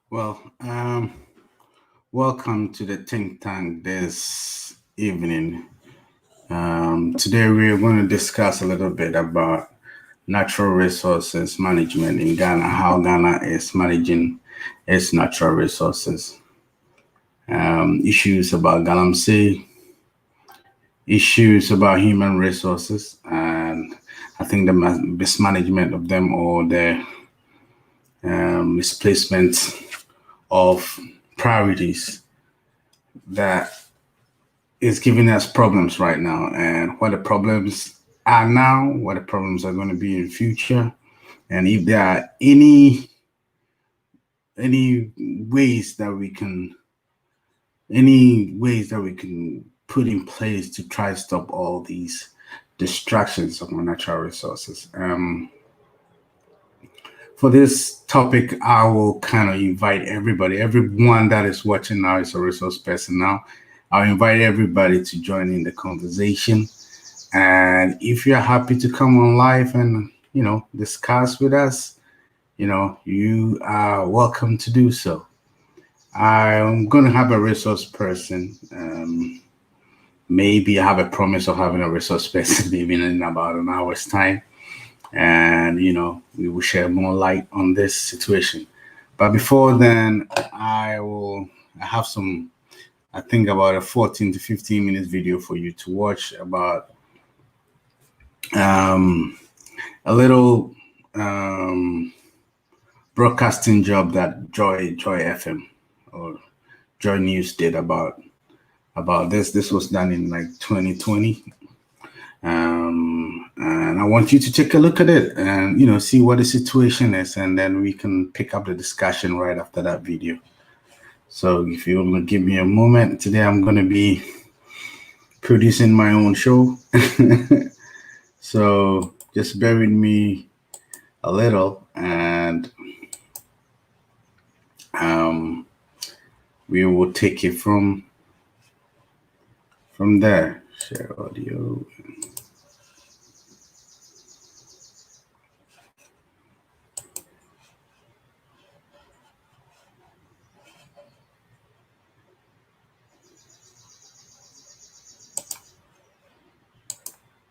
Well, welcome to the think tank this evening. Today we're going to discuss a little bit about natural resources management in Ghana, how Ghana is managing its natural resources, issues about galamsey, issues about human resources, and I think the mismanagement of them or the misplacement of priorities that is giving us problems right now, and what the problems are now, what the problems are going to be in future, and if there are any ways that we can put in place to try to stop all these distractions of our natural resources. For this topic, I will kind of invite everyone that is watching now is a resource person now. I'll invite everybody to join in the conversation. And if you're happy to come on live and discuss with us, you are welcome to do so. I'm going to have a resource person. Maybe I have a promise of having a resource person maybe in about an hour's time, and we will share more light on this situation. But before then, I have some, I think about a 14 to 15 minutes video for you to watch about um, a little um, broadcasting job that Joy FM or Joy News did about this. This was done in like 2020, and I want you to take a look at it and see what the situation is, and then we can pick up the discussion right after that video. So if you want to give me a moment, today I'm going to be producing my own show. So just bear with me a little, and um, we will take it from there. Share audio.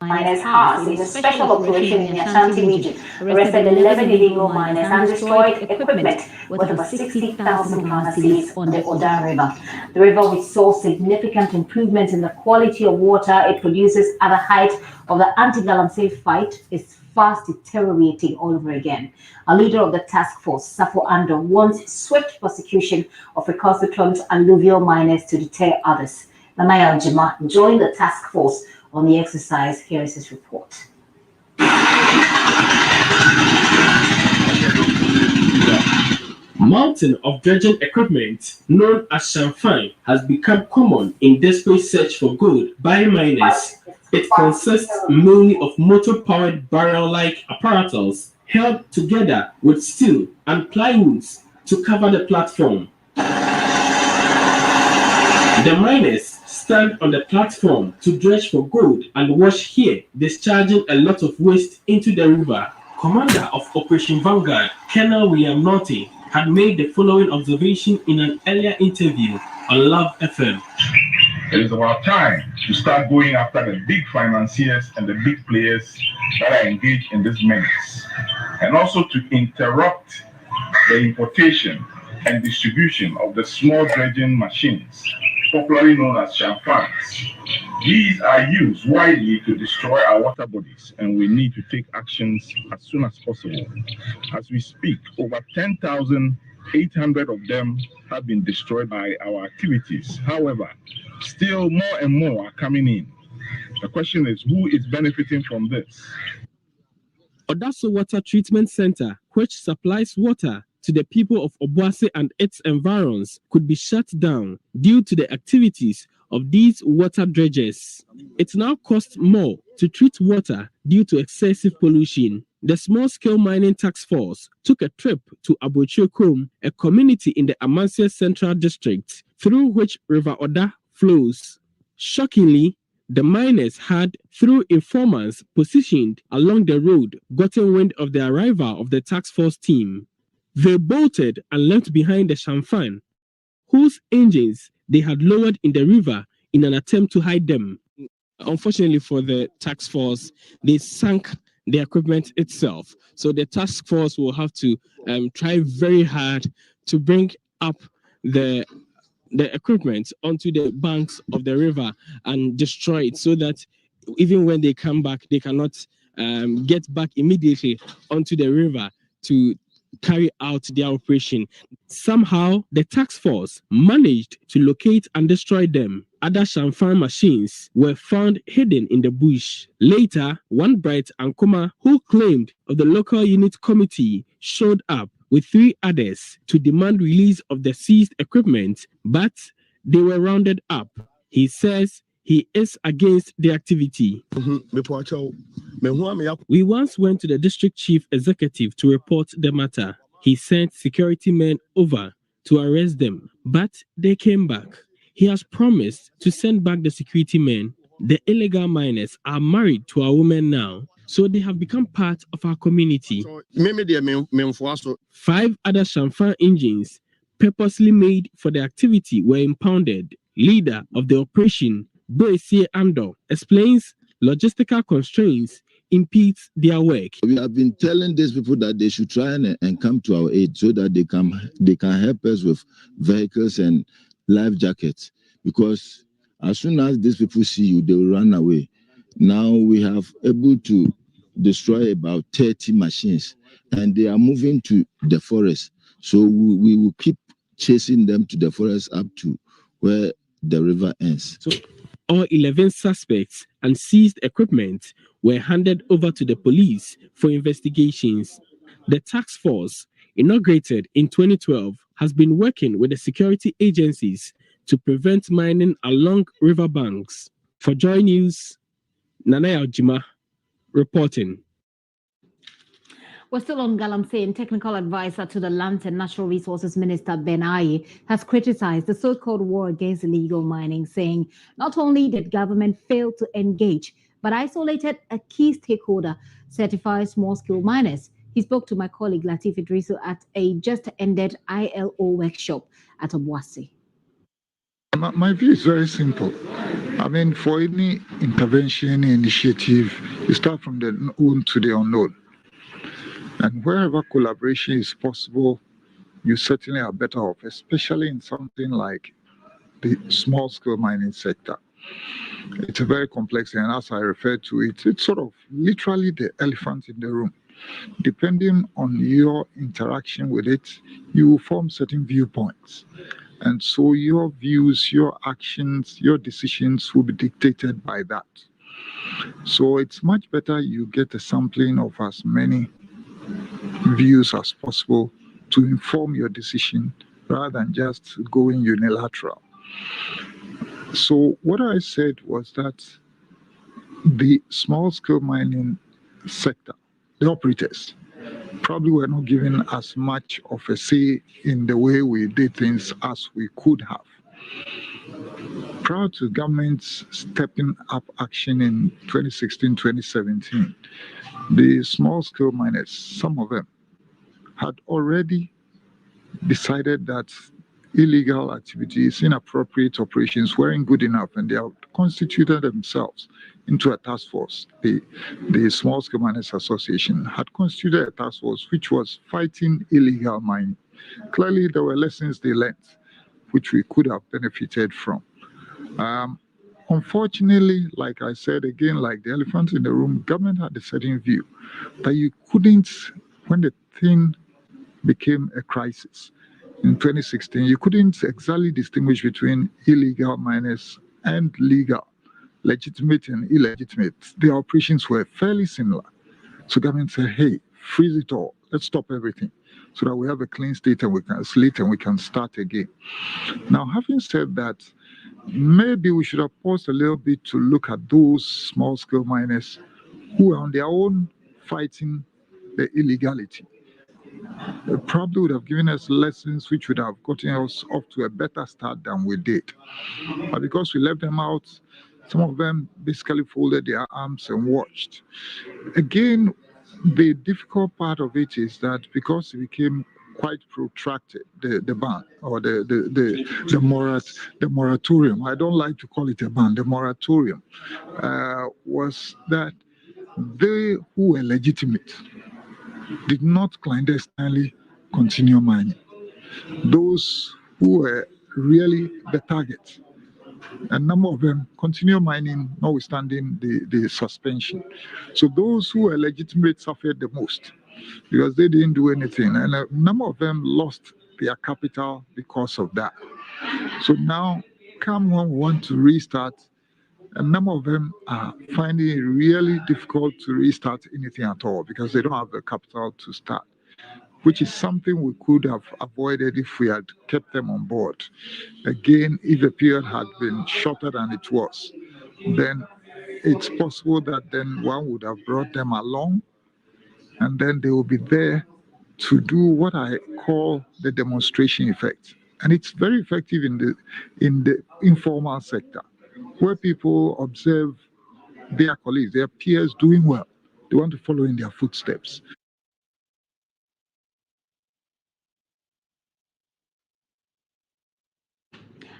Miners has, in a special operation in the Ashanti region, arrested 11 illegal miners and destroyed equipment worth over 60,000 Ghana cedis on the Odan River. The river, which saw significant improvements in the quality of water it produces at the height of the anti-galamsey fight, is fast deteriorating all over again. A leader of the task force, Safo Ando, wants swift prosecution of recalcitrant alluvial miners to deter others. Nanaya Jima joined the task force on the exercise. Here is his report. Mountain of dredging equipment, known as champagne, has become common in desperate search for gold by miners. It consists mainly of motor-powered barrel-like apparatus held together with steel and plywoods to cover the platform. The miners stand on the platform to dredge for gold and wash here, discharging a lot of waste into the river. Commander of Operation Vanguard, Colonel William Naughty, had made the following observation in an earlier interview on Love FM. It is about time to start going after the big financiers and the big players that are engaged in this menace, and also to interrupt the importation and distribution of the small dredging machines, popularly known as champans. These are used widely to destroy our water bodies, and we need to take actions as soon as possible. As we speak, over 10,800 of them have been destroyed by our activities. However, still more and more are coming in. The question is, who is benefiting from this? Odaso Water Treatment Center, which supplies water to the people of Obuasi and its environs, could be shut down due to the activities of these water dredgers. It now costs more to treat water due to excessive pollution. The small-scale mining task force took a trip to Abochokom, a community in the Amansia Central District, through which River Oda flows. Shockingly, the miners had, through informants positioned along the road, gotten wind of the arrival of the task force team. They bolted and left behind the Shanfan, whose engines they had lowered in the river in an attempt to hide them. Unfortunately for the task force, they sank the equipment itself. So the task force will have to try very hard to bring up the equipment onto the banks of the river and destroy it, so that even when they come back, they cannot get back immediately onto the river to carry out their operation. Somehow, the task force managed to locate and destroy them. Other Shanfan machines were found hidden in the bush. Later, one Bright Ankoma, who claimed of the local unit committee, showed up with 3 others to demand release of the seized equipment, but they were rounded up. He says he is against the activity. We once went to the district chief executive to report the matter. He sent security men over to arrest them, but they came back. He has promised to send back the security men. The illegal miners are married to our women now, so they have become part of our community. 5 other Shanfan engines purposely made for the activity were impounded. Leader of the operation, Boesie Ando, explains logistical constraints impedes their work. We have been telling these people that they should try and come to our aid so that they can help us with vehicles and life jackets, because as soon as these people see you, they will run away. Now we have able to destroy about 30 machines, and they are moving to the forest. So we will keep chasing them to the forest up to where the river ends. So all 11 suspects and seized equipment were handed over to the police for investigations. The task force, inaugurated in 2012, has been working with the security agencies to prevent mining along riverbanks. For Joy News, Nanaya Ojima reporting. We're still on Galamsey. Technical advisor to the Lands and Natural Resources Minister Ben Ayi has criticized the so-called war against illegal mining, saying not only did government fail to engage, but isolated a key stakeholder, certified small-scale miners. He spoke to my colleague Latif Idrisu at a just-ended ILO workshop at Obuasi. My view is very simple. I mean, for any intervention initiative, you start from the known to the unknown. And wherever collaboration is possible, you certainly are better off, especially in something like the small-scale mining sector. It's a very complex, and as I referred to it, it's sort of literally the elephant in the room. Depending on your interaction with it, you will form certain viewpoints. And so your views, your actions, your decisions will be dictated by that. So it's much better you get a sampling of as many views as possible to inform your decision rather than just going unilateral. So what I said was that the small-scale mining sector, the operators, probably were not given as much of a say in the way we did things as we could have. Prior to government's stepping up action in 2016-2017, the small-scale miners, some of them, had already decided that illegal activities, inappropriate operations weren't good enough, and they had constituted themselves into a task force. The Small Scale Miners Association had constituted a task force which was fighting illegal mining. Clearly, there were lessons they learned, which we could have benefited from. Unfortunately, like I said again, like the elephant in the room, government had a certain view that you couldn't, when the thing became a crisis in 2016, you couldn't exactly distinguish between illegal miners and legal, legitimate and illegitimate. The operations were fairly similar. So government said, hey, freeze it all. Let's stop everything so that we have a clean state and we can slate and we can start again. Now, having said that, maybe we should have paused a little bit to look at those small-scale miners who are on their own fighting the illegality. They probably would have given us lessons which would have gotten us off to a better start than we did. But because we left them out, some of them basically folded their arms and watched. Again, the difficult part of it is that because it became quite protracted, the ban or the moratorium. I don't like to call it a ban. The moratorium was that they who were legitimate did not clandestinely continue mining. Those who were really the target, a number of them continue mining notwithstanding the suspension. So those who were legitimate suffered the most because they didn't do anything, and a number of them lost their capital because of that. So now, come when we want to restart, a number of them are finding it really difficult to restart anything at all because they don't have the capital to start, which is something we could have avoided if we had kept them on board. Again, if the period had been shorter than it was, then it's possible that then one would have brought them along, and then they will be there to do what I call the demonstration effect. And it's very effective in the informal sector, where people observe their colleagues, their peers doing well. They want to follow in their footsteps.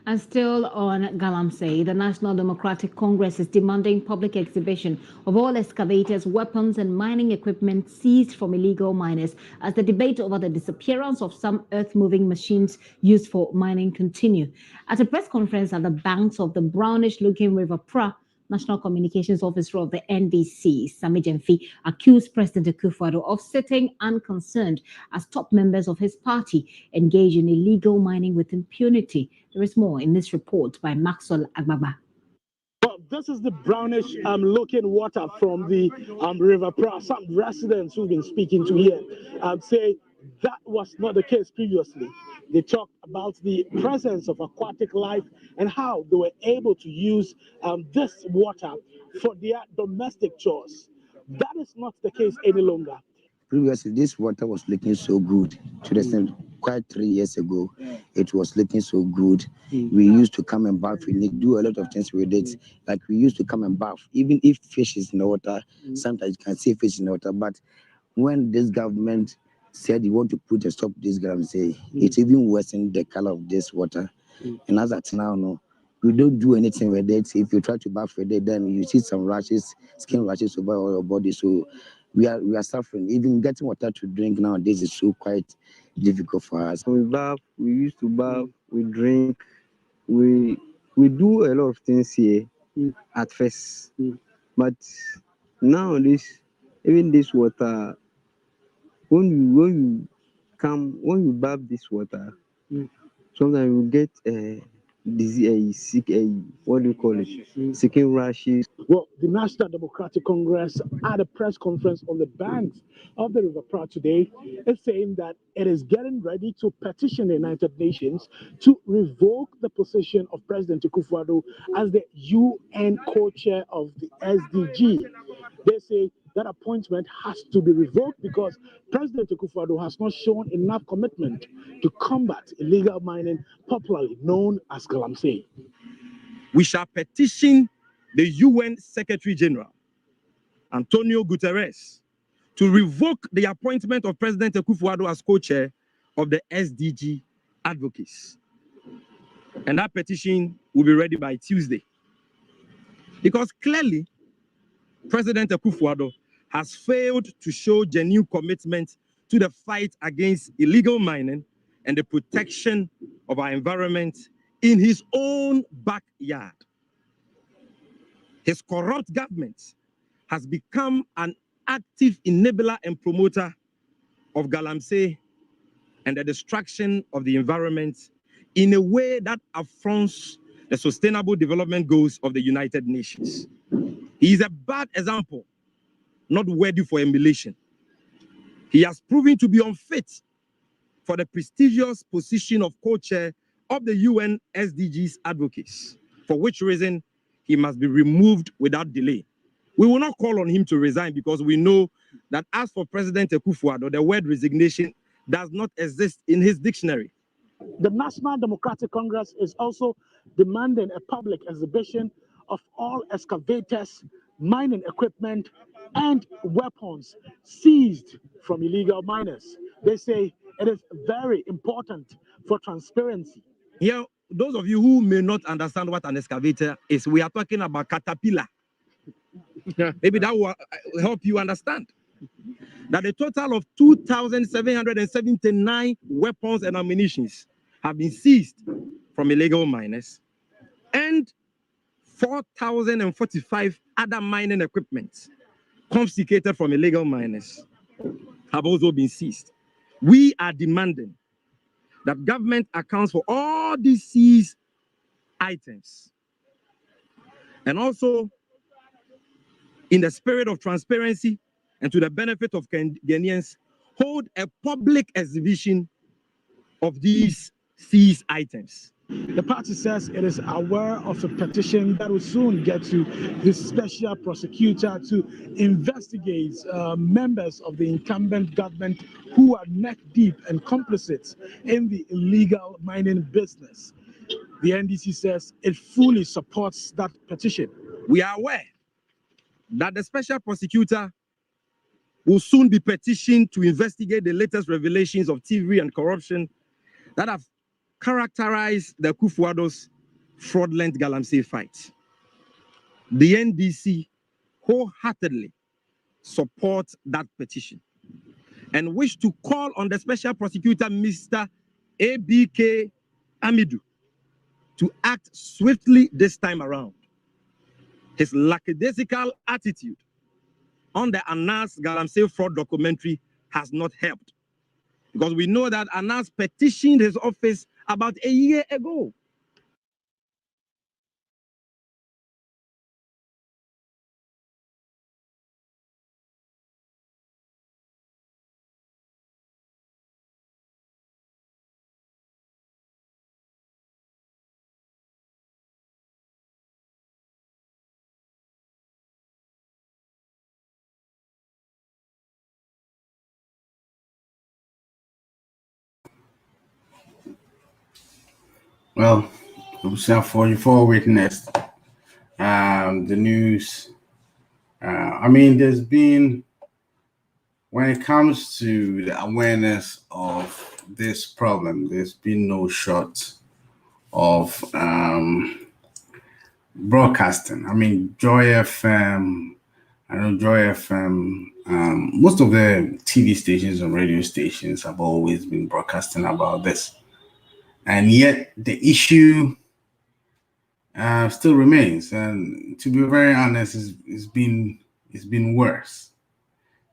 And still on Galamsey, the National Democratic Congress is demanding public exhibition of all excavators, weapons, and mining equipment seized from illegal miners as the debate over the disappearance of some earth-moving machines used for mining continue. At a press conference at the banks of the brownish-looking River Pra, National Communications Officer of the NDC, Sami Gyamfi, accused President Akufo-Addo of sitting unconcerned as top members of his party engage in illegal mining with impunity. There is more in this report by Maxwell Agbaba. Well, this is the brownish looking water from the River Pra. Some residents who've been speaking to here say that was not the case previously. They talked about the presence of aquatic life and how they were able to use this water for their domestic chores. That is not the case any longer. Previously, this water was looking so good. To the extent, quite 3 years ago, it was looking so good. We used to come and bath. We do a lot of things with it. Like we used to come and bath. Even if fish is in the water, sometimes you can see fish in the water. But when this government said you want to put a stop to this Galamsey, it even worsened the color of this water. And as at now, no, we don't do anything with it. If you try to bath with it, then you see some rashes, skin rashes over all your body. So we are suffering. Even getting water to drink nowadays is so quite difficult for us. We bath, we used to bath, we drink, we do a lot of things here at first. But nowadays, even this water, when you bath this water, sometimes you get what do you call it? Skin rashes. Well, the National Democratic Congress at a press conference on the banks of the River Pra today is saying that it is getting ready to petition the United Nations to revoke the position of President Akufo-Addo as the UN co-chair of the SDG. They say that appointment has to be revoked because President Akufo-Addo has not shown enough commitment to combat illegal mining, popularly known as Galamsey. We shall petition the UN Secretary General, Antonio Guterres, to revoke the appointment of President Akufo-Addo as co-chair of the SDG advocates. And that petition will be ready by Tuesday. Because clearly, President Akufo-Addo has failed to show genuine commitment to the fight against illegal mining and the protection of our environment in his own backyard. His corrupt government has become an active enabler and promoter of Galamsey and the destruction of the environment in a way that affronts the Sustainable Development Goals of the United Nations. He is a bad example, not worthy for emulation. He has proven to be unfit for the prestigious position of co-chair of the UN SDGs advocates, for which reason he must be removed without delay. We will not call on him to resign because we know that as for President Akufo-Addo, the word resignation does not exist in his dictionary. The National Democratic Congress is also demanding a public exhibition of all excavators, mining equipment, and weapons seized from illegal miners. They say it is very important for transparency. Here, those of you who may not understand what an excavator is, we are talking about caterpillar. Maybe that will help you understand that a total of 2,779 weapons and ammunition have been seized from illegal miners, and 4,045 other mining equipment confiscated from illegal miners have also been seized. We are demanding that government accounts for all these seized items, and also, in the spirit of transparency and to the benefit of Ghanaians, hold a public exhibition of these seized items. The party says it is aware of a petition that will soon get to the special prosecutor to investigate members of the incumbent government who are neck deep and complicit in the illegal mining business. The NDC says it fully supports that petition. We are aware that the special prosecutor will soon be petitioned to investigate the latest revelations of thievery and corruption that have characterized the Akufo-Addo's fraudulent Galamsey fight. The NDC wholeheartedly supports that petition and wish to call on the special prosecutor, Mr. ABK Amidu, to act swiftly this time around. His lackadaisical attitude on the Anas Galamsey fraud documentary has not helped, because we know that Anas petitioned his office about a year ago. Well, for you for witnessed the news. I mean, there's been, when it comes to the awareness of this problem, there's been no short of broadcasting. I mean, Joy FM, I know Joy FM, most of the TV stations and radio stations have always been broadcasting about this. And yet the issue still remains. And to be very honest, it's been worse,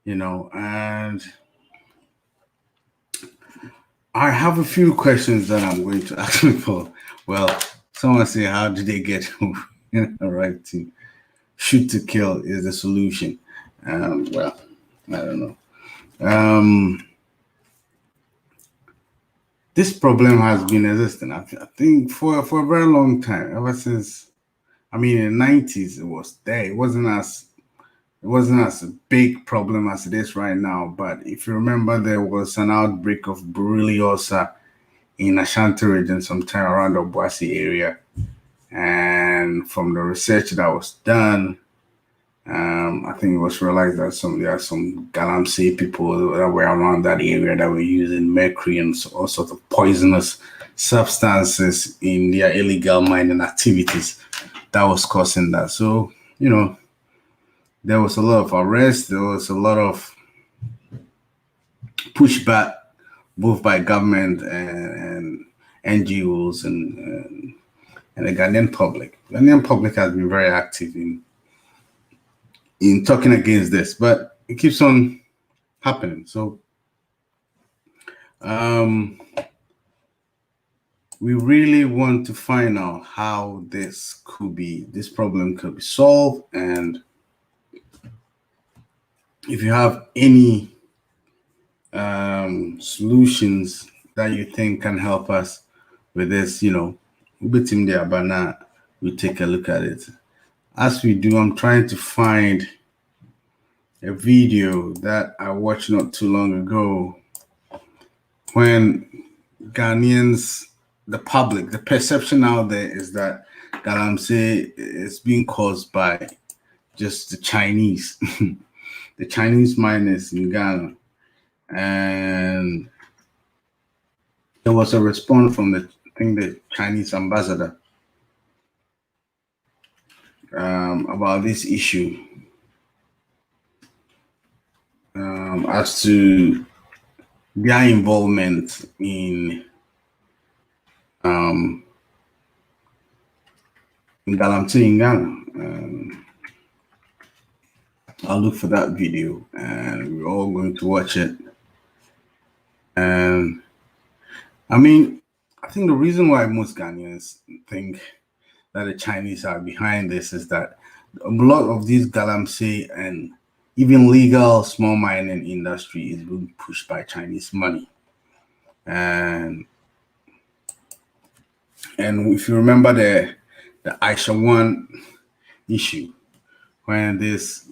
you know. And I have a few questions that I'm going to ask people. Well, someone say, how did they get right to shoot to kill is the solution? Well, I don't know. This problem has been existing, I think, for a very long time. Ever since, I mean, in the 90s, it was there. It wasn't as a big problem as it is right now. But if you remember, there was an outbreak of borreliosa in Ashanti region sometime around the Obuasi area. And from the research that was done, I think it was realized that there are some Galamsey people that were around that area that were using mercury and all sorts of poisonous substances in their illegal mining activities that was causing that. So, you know, there was a lot of arrests, there was a lot of pushback, both by government and NGOs and the Ghanaian public. The Ghanaian public has been very active in talking against this, but it keeps on happening. So we really want to find out how this problem could be solved. And if you have any solutions that you think can help us with this, you know, we take a look at it. As we do, I'm trying to find a video that I watched not too long ago when Ghanaians, the public, the perception out there is that Galamsey is being caused by just the Chinese, the Chinese miners in Ghana. And there was a response from the Chinese ambassador about this issue as to their involvement in Galamsey in Ghana. I'll look for that video and we're all going to watch it. And I mean, I think the reason why most Ghanaians think that the Chinese are behind this is that a lot of these Galamsey and even legal small mining industry is being pushed by Chinese money. And if you remember the Aisha 1 issue, when this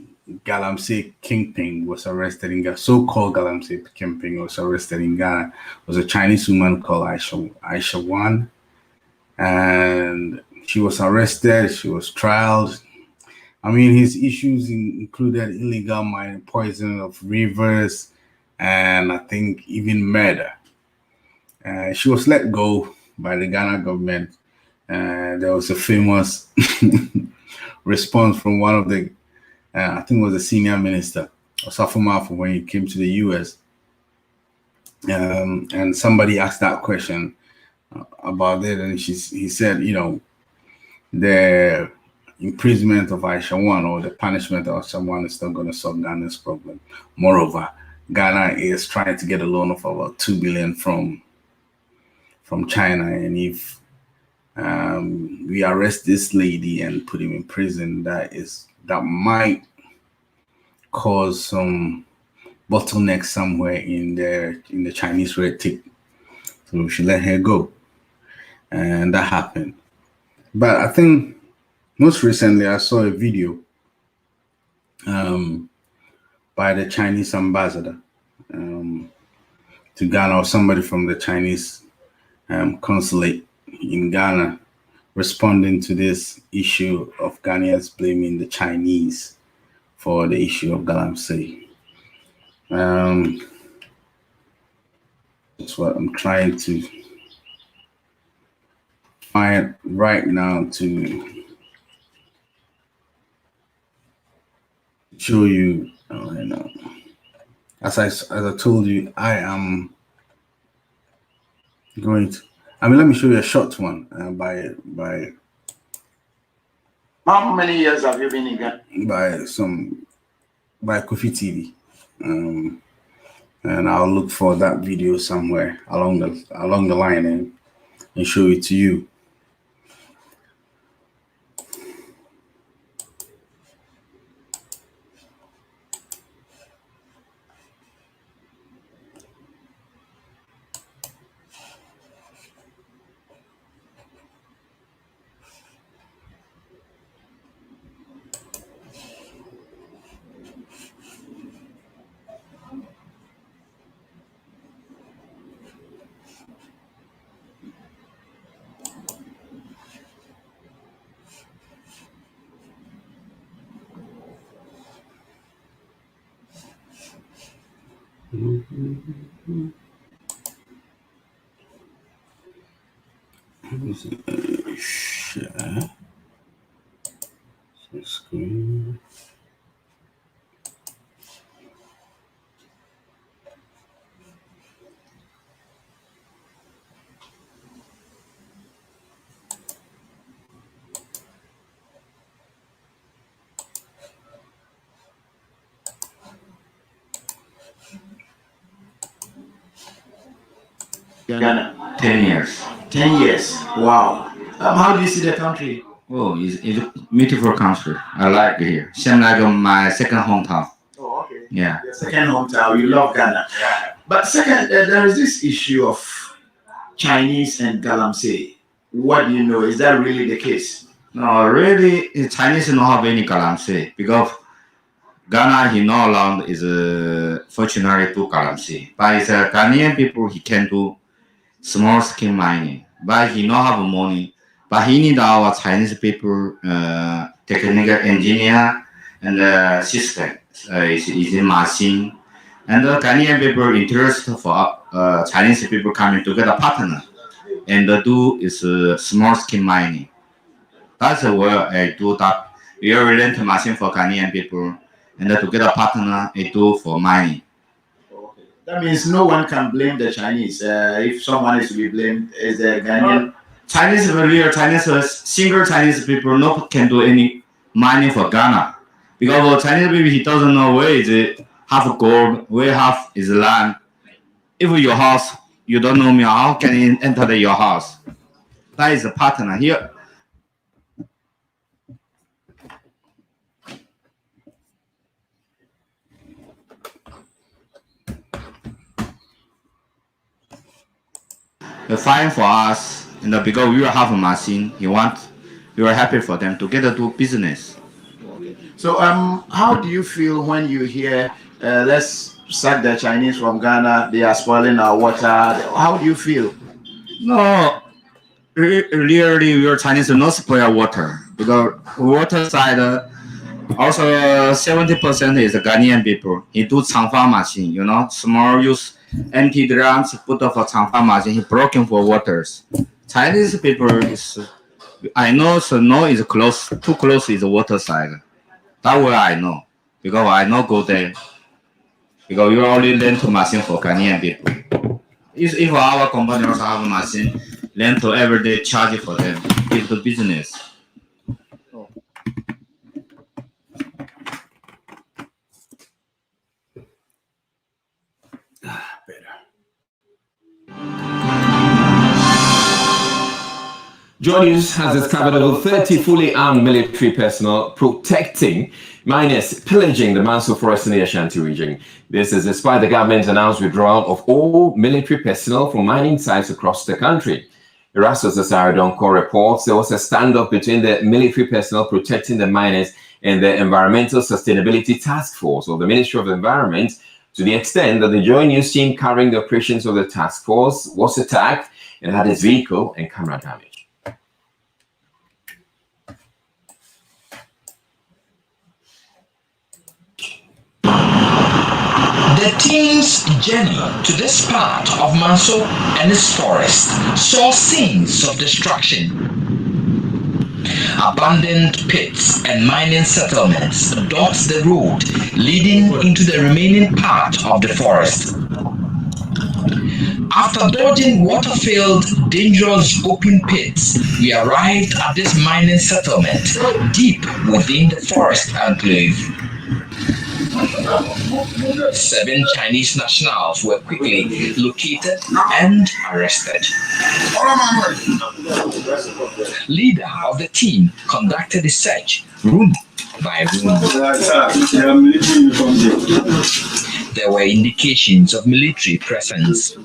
Galamsey kingpin was arrested in Ghana, so-called Galamsey kingpin was arrested in Ghana, was a Chinese woman called Aisha 1, and she was arrested, she was trialed. I mean, his issues included illegal mining, poisoning of rivers, and I think even murder. She was let go by the Ghana government. There was a famous response from one of the, I think it was a senior minister, Osafo Maafo, when he came to the US. And somebody asked that question about it, and he said, you know, the imprisonment of Aisha 1 or the punishment of Aisha 1 is not going to solve Ghana's problem. Moreover, Ghana is trying to get a loan of about $2 billion from China, and if we arrest this lady and put him in prison, that might cause some bottleneck somewhere in the Chinese red tape. So we should let her go, and that happened. But I think most recently I saw a video by the Chinese ambassador to Ghana, or somebody from the Chinese consulate in Ghana, responding to this issue of Ghanaians blaming the Chinese for the issue of Galamsey. That's what I'm trying to find right now to show you. As I told you, I am going to. I mean, let me show you a short one by. How many years have you been in Ghana? By Kofi TV, and I'll look for that video somewhere along the line and show it to you. Share the screen. Ghana. 10 years. 10 years. Wow. How do you see the country? Oh, it's a beautiful country. I like it here. Seems like my second hometown. Oh, okay. Yeah. Your second hometown. You love Ghana. Yeah. But second, there is this issue of Chinese and Galamsey. What do you know? Is that really the case? No, really, the Chinese don't have any Galamsey because Ghana, he no longer is fortunate to Galamsey. But it's Ghanaian people, he can do small scale mining. But he don't have money. But he need our Chinese people, technical engineer and system, is in machine. And the Ghanaian people interest for Chinese people coming together partner and do is small scale mining. That's where I do that. We rent machine for Ghanaian people and together partner I do for mining. That means no one can blame the Chinese. If someone is to be blamed, is the Ghanaian. Chinese, single Chinese people no can do any mining for Ghana. Because Chinese people, he doesn't know where is it, half gold, where half is land. If your house, you don't know me, how can you enter your house? That is the partner here. The fine for us, because we will have a machine, we are happy for them together do business. So how do you feel when you hear let's sack the Chinese from Ghana, they are spoiling our water? How do you feel? No, really we are Chinese do not spoil water because water side also 70% is Ghanaian people. He do Changfa machine, small use empty drums, put off a Changfa machine, he broken for waters. Chinese people is, I know, so no is close, too close is the water side. That way I know, because I know go there. Because you only learn to machine for Ghanaian people. If our company also have a machine, learn to every day charge for them, give the business. Joy News has discovered over 30 fully armed military personnel protecting miners pillaging the Manso Forest in the Ashanti region. This is despite the government's announced withdrawal of all military personnel from mining sites across the country. Erastus Asaridonko reports there was a standoff between the military personnel protecting the miners and the Environmental Sustainability Task Force of the Ministry of the Environment, to the extent that the Joy News team covering the operations of the task force was attacked and had its vehicle and camera damaged. The team's journey to this part of Manso and its forest saw scenes of destruction. Abandoned pits and mining settlements dot the road leading into the remaining part of the forest. After dodging water-filled, dangerous open pits, we arrived at this mining settlement deep within the forest enclave. 7 Chinese nationals were quickly located and arrested. Leader of the team conducted a search room by room. There were indications of military presence.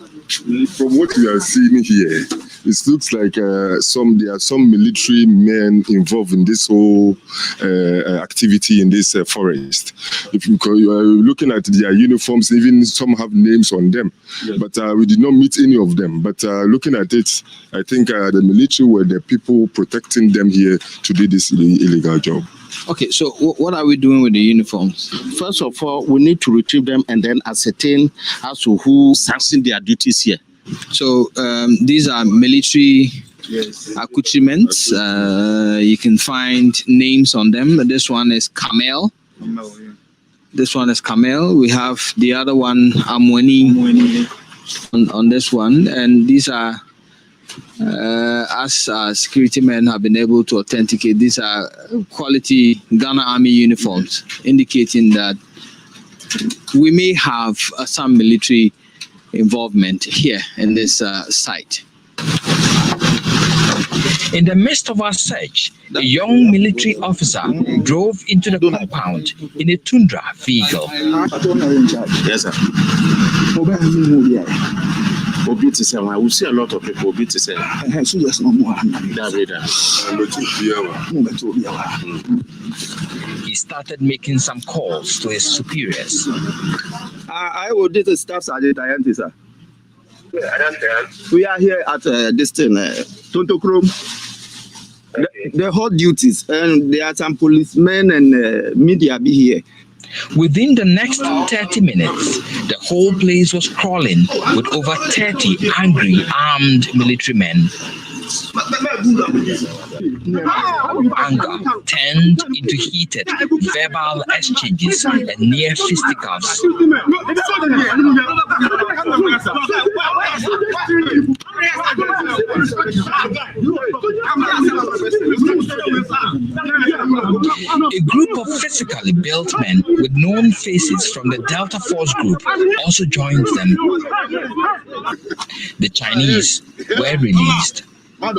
From what we are seeing here, it looks like there are some military men involved in this whole activity in this forest. If you are looking at their uniforms, even some have names on them, yes. But we did not meet any of them. But looking at it, I think the military were the people protecting them here to do this illegal job. Okay, so what are we doing with the uniforms? First of all, we need to retrieve them and then ascertain as to who sanctioned their duties here. So these are military accoutrements. You can find names on them. This one is Camel. This one is Camel. We have the other one, Amweni, on this one. And these are, as security men have been able to authenticate, these are quality Ghana Army uniforms, indicating that we may have some military involvement here in this site. In the midst of our search, a young military officer drove into the compound in a Tundra vehicle. Yes, sir. I will see a lot of people beat to say. He started making some calls to his superiors. I will do the staff sergeant, sir. We are here at this thing, Tontokrom. They hold duties, and there are some policemen and media be here. Within the next 30 minutes, the whole place was crawling with over 30 angry armed military men. Anger turned into heated verbal exchanges and near fisticuffs. A group of physically built men with known faces from the Delta Force group also joined them. The Chinese were released. Our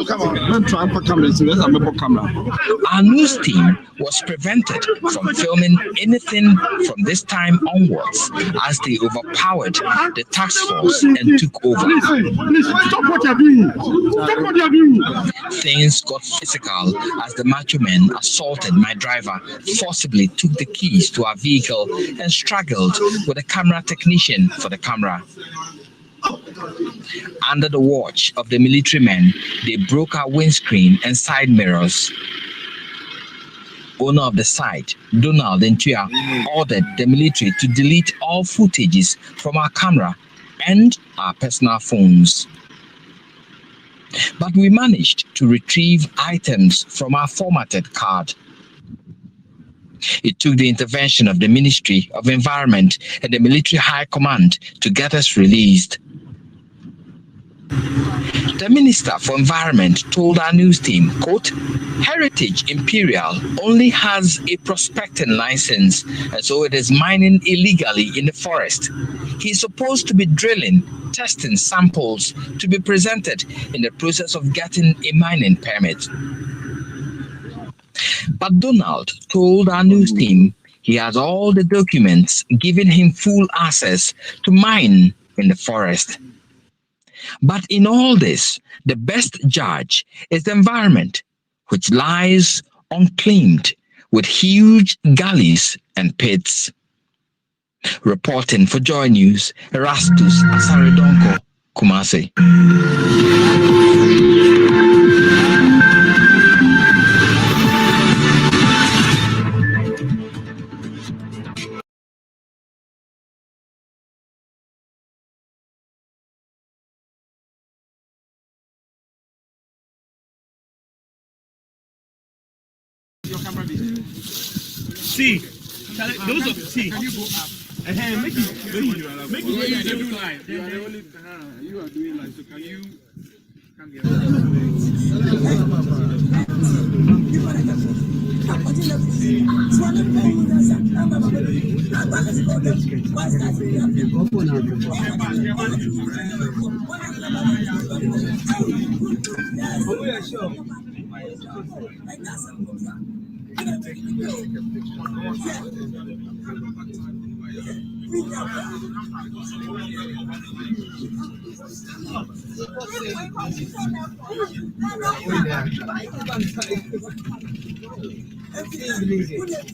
news team was prevented from filming anything from this time onwards as they overpowered the task force and took over. Things got physical as the macho men assaulted my driver, forcibly took the keys to our vehicle and struggled with a camera technician for the camera. Under the watch of the military men, they broke our windscreen and side mirrors. Owner of the site, Donald Ntua, ordered the military to delete all footages from our camera and our personal phones. But we managed to retrieve items from our formatted card. It took the intervention of the Ministry of Environment and the Military High Command to get us released. The Minister for Environment told our news team, quote, Heritage Imperial only has a prospecting license, and so it is mining illegally in the forest. He's supposed to be drilling, testing samples to be presented in the process of getting a mining permit. But Donald told our news team he has all the documents giving him full access to mine in the forest. But in all this, the best judge is the environment, which lies unclaimed with huge gullies and pits. Reporting for Joy News, Erastus Asaredonko, Kumasi. See, those of see. Make it do live. You are the only you are doing live. So can you come here?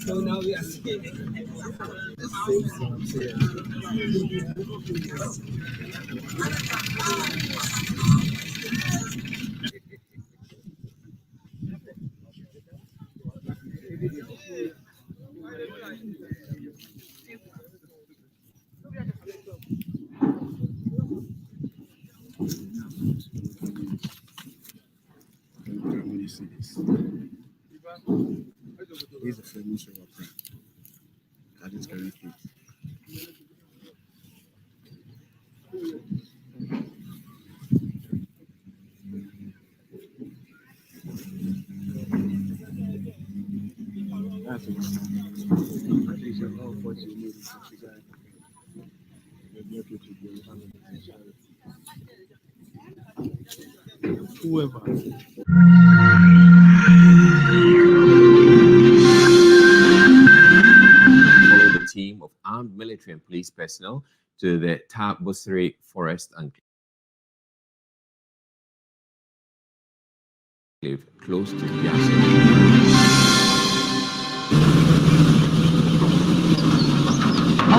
So now we are He's a famous rapper. That is very cute. That's it. I think you're all what you need to figure out. Whoever. Team of armed military and police personnel to the Tabusiri Forest Enclave close to Biase.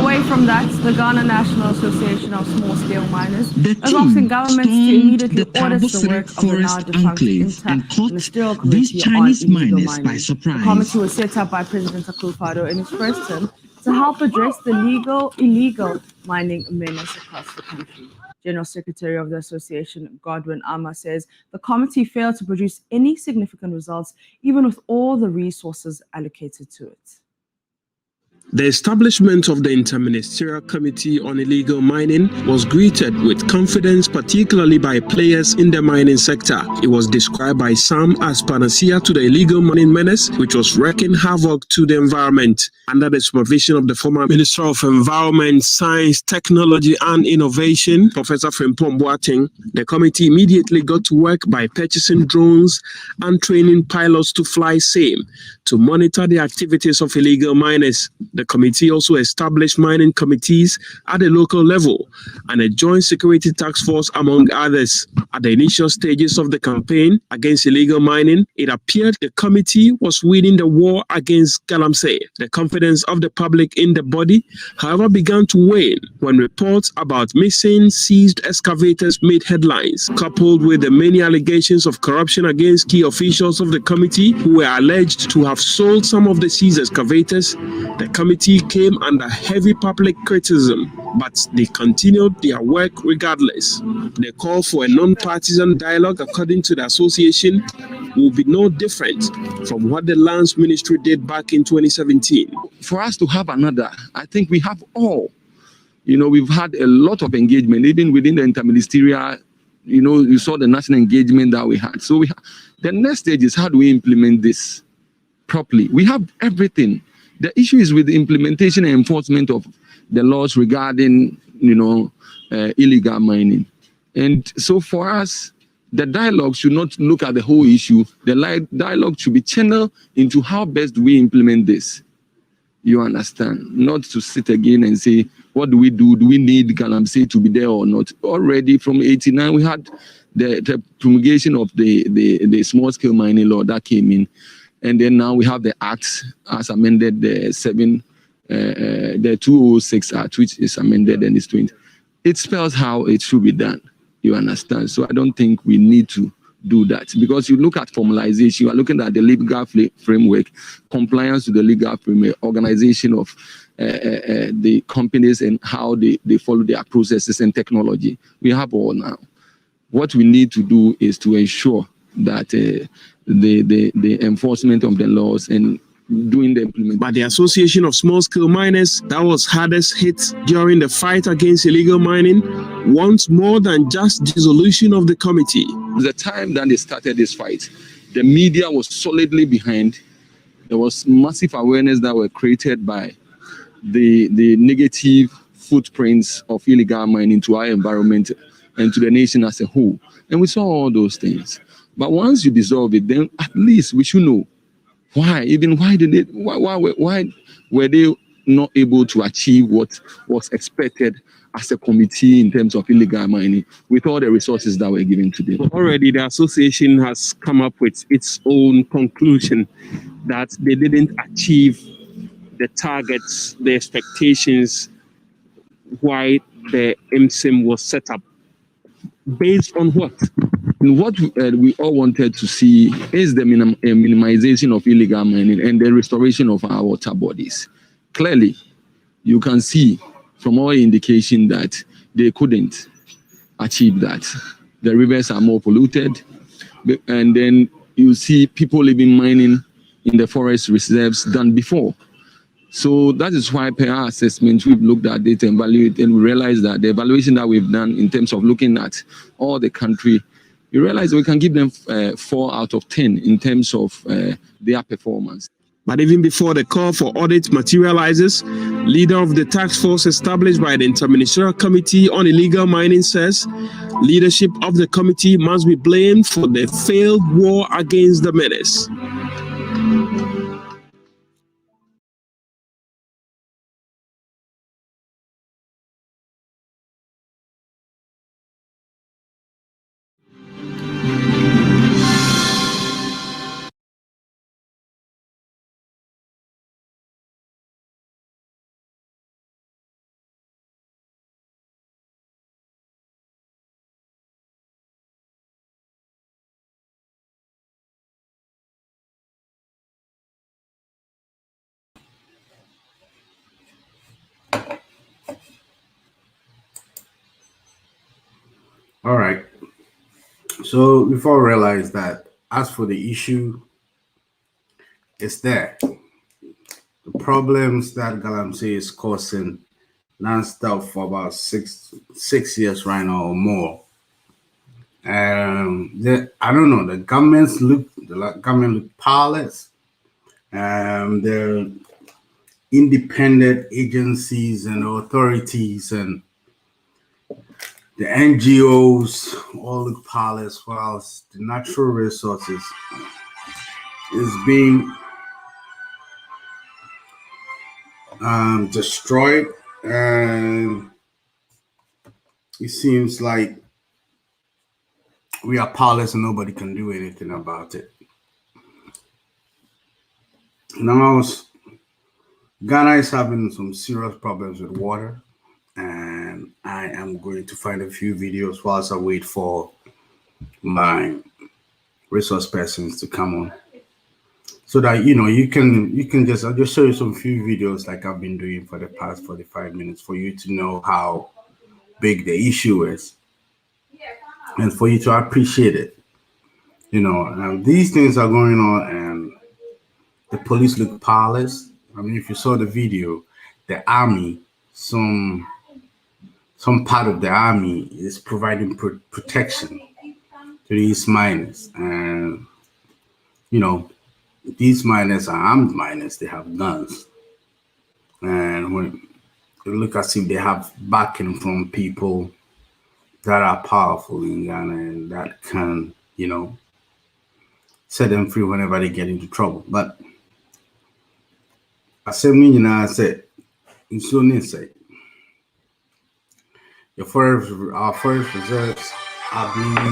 Away from that, the Ghana National Association of Small-Scale Miners is asking governments to immediately order the work of the now defunct Interministerial Committee on Illegal Mining. The committee was set up by President Akufo-Addo in his first term to help address the illegal mining menace across the country. General Secretary of the Association, Godwin Ama, says the committee failed to produce any significant results, even with all the resources allocated to it. The establishment of the Interministerial Committee on Illegal Mining was greeted with confidence, particularly by players in the mining sector. It was described by some as panacea to the illegal mining menace, which was wreaking havoc to the environment. Under the supervision of the former Minister of Environment, Science, Technology and Innovation, Professor Frimpong Boateng, the committee immediately got to work by purchasing drones and training pilots to fly same to monitor the activities of illegal miners. The committee also established mining committees at the local level and a joint security task force, among others. At the initial stages of the campaign against illegal mining, it appeared the committee was winning the war against Galamsey. The confidence of the public in the body, however, began to wane when reports about missing, seized excavators made headlines, coupled with the many allegations of corruption against key officials of the committee who were alleged to have sold some of the seized excavators. The committee came under heavy public criticism, but they continued their work regardless. The call for a non-partisan dialogue, according to the association, will be no different from what the Lands Ministry did back in 2017. For us to have another, I think we have all. We've had a lot of engagement, even within the interministerial. You saw the national engagement that we had. So the next stage is, how do we implement this properly? We have everything. The issue is with the implementation and enforcement of the laws regarding, illegal mining. And so for us, the dialogue should not look at the whole issue. The dialogue should be channeled into how best do we implement this. You understand? Not to sit again and say, what do we do? Do we need Galamsey to be there or not? Already from 89, we had the promulgation of the small-scale mining law that came in. And then now we have the Act as amended, the 2006 Act, which is amended and is 20. It spells how it should be done. You understand? So I don't think we need to do that, because you look at formalization, you are looking at the legal framework, compliance to the legal framework, organization of the companies and how they follow their processes and technology. We have all now. What we need to do is to ensure that the enforcement of the laws and doing the implementation. But the Association of Small-Scale Miners, that was hardest hit during the fight against illegal mining, wants more than just dissolution of the committee. The time that they started this fight, the media was solidly behind. There was massive awareness that were created by the negative footprints of illegal mining to our environment and to the nation as a whole. And we saw all those things. But once you dissolve it, then at least we should know why. Even why were they not able to achieve what was expected as a committee in terms of illegal mining with all the resources that were given to them? Already the association has come up with its own conclusion that they didn't achieve the targets, the expectations, why the MSIM was set up. Based on what? What we all wanted to see is the minimization of illegal mining and the restoration of our water bodies. Clearly, you can see from all indication that they couldn't achieve that. The rivers are more polluted, and then you see people living mining in the forest reserves than before. So that is why per our assessment, we've looked at it and evaluated, and we realized that the evaluation that we've done in terms of looking at all the country, you realize we can give them 4 out of 10 in terms of their performance. But even before the call for audit materializes, leader of the task force established by the Interministerial Committee on Illegal Mining says leadership of the committee must be blamed for the failed war against the menace. All right. So before I realize that, as for the issue, it's there. The problems that Galamsey is causing non-stop for about six years right now or more. I don't know. The government look powerless. The independent agencies and authorities and the NGOs all look powerless, whilst the natural resources is being destroyed, and it seems like we are powerless and nobody can do anything about it. Now, Ghana is having some serious problems with water, and I am going to find a few videos whilst I wait for my resource persons to come on, so that you can just, I'll just show you some few videos like I've been doing for the past 45 minutes for you to know how big the issue is and for you to appreciate it. These things are going on and the police look powerless. I mean, if you saw the video, the army, some part of the army is providing protection to these miners, and these miners are armed miners. They have guns, and when they look as if they have backing from people that are powerful in Ghana and that can, set them free whenever they get into trouble. But assembly, I said, in so say, our forest reserves are being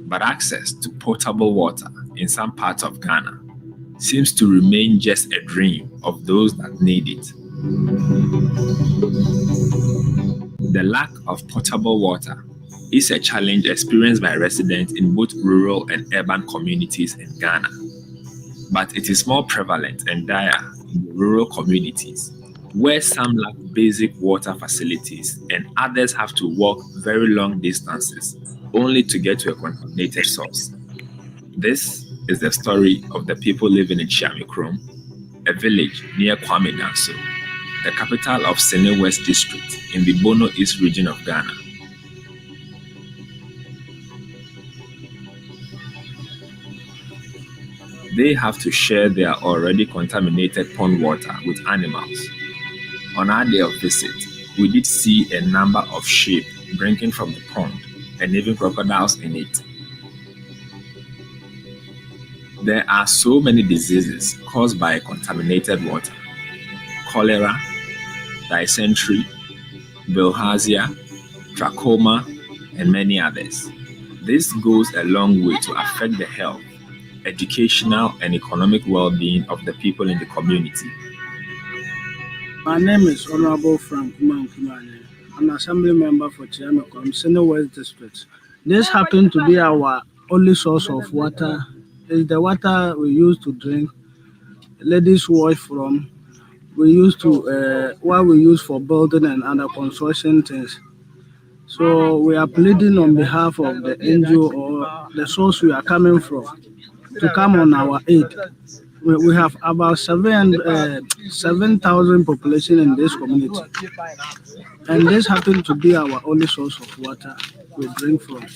but access to potable water in some parts of Ghana seems to remain just a dream of those that need it. The lack of potable water is a challenge experienced by residents in both rural and urban communities in Ghana, but it is more prevalent and dire in the rural communities, where some lack basic water facilities and others have to walk very long distances only to get to a contaminated source. This is the story of the people living in Chiamikrom, a village near Kwame Danso, the capital of Sene West District in the Bono East region of Ghana. They have to share their already contaminated pond water with animals. On our day of visit, we did see a number of sheep drinking from the pond and even crocodiles in it. There are so many diseases caused by contaminated water: cholera, dysentery, bilharzia, trachoma, and many others. This goes a long way to affect the health, educational, and economic well-being of the people in the community. My name is Honorable Frank Kumane. I'm an assembly member for Chiamikrom, Sene West District. This happened to be our only source of water. It's the water we use to drink, ladies wash from, we use to what we use for building and other construction things. So we are pleading on behalf of the NGO or the source we are coming from to come on our aid. We have about 7,000 population in this community. And this happens to be our only source of water we drink from.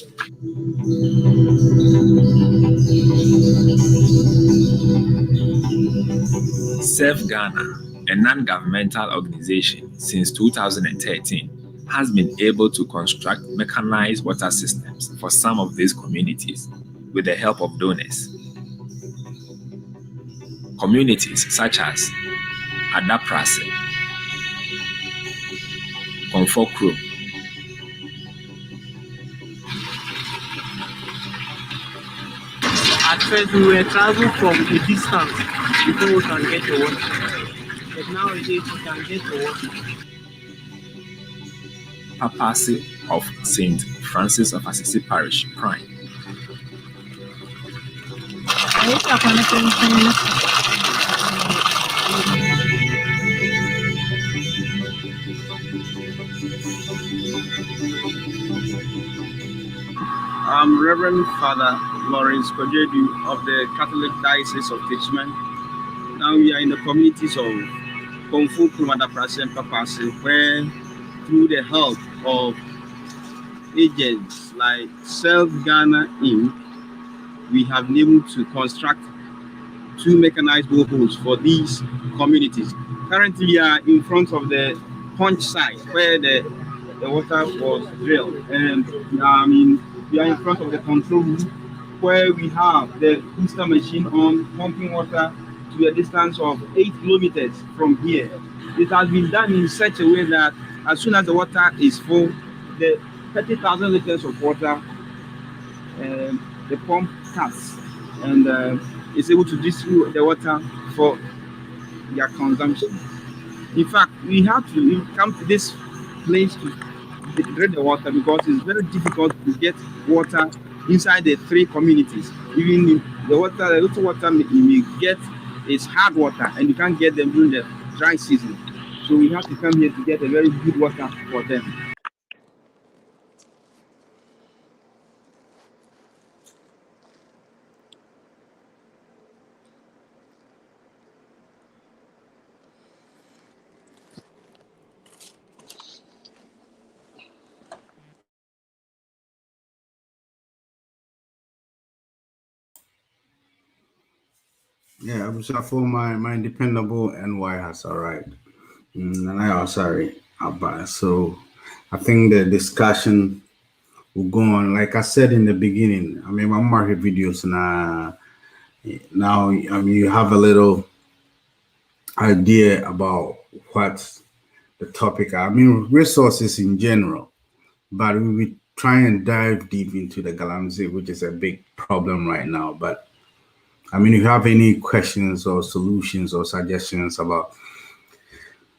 Save Ghana, a non-governmental organization since 2013, has been able to construct mechanized water systems for some of these communities with the help of donors. Communities such as Adaprase, Komfokro, At first, we were traveling from a distance before we can get the water. But nowadays, we can get the water. Papacy of St. Francis of Assisi Parish, Prime. I'm Reverend Father Lawrence Kojedu of the Catholic Diocese of Techiman. Now we are in the communities of Komfu, Adaprase, and Papasi, where through the help of agents like Self Ghana Inc., we have been able to construct 2 mechanized boreholes for these communities. Currently, we are in front of the punch site where the water was drilled, and we are in front of the control room where we have the booster machine on pumping water to a distance of 8 kilometers from here. It has been done in such a way that as soon as the water is full, the 30,000 liters of water, the pump cuts and is able to distribute the water for their consumption. In fact, we have to come to this place to drill the water because it's very difficult to get water inside the 3 communities. Even the little water you may get is hard water, and you can't get them during the dry season. So we have to come here to get a very good water for them. Yeah, I'm sorry for my dependable NY has arrived. And I also sorry about it. So I think the discussion will go on. Like I said in the beginning, I mean, my market videos now, you have a little idea about what the topic are. I mean, resources in general, but we will try and dive deep into the Galamsey, which is a big problem right now. But I mean, if you have any questions or solutions or suggestions about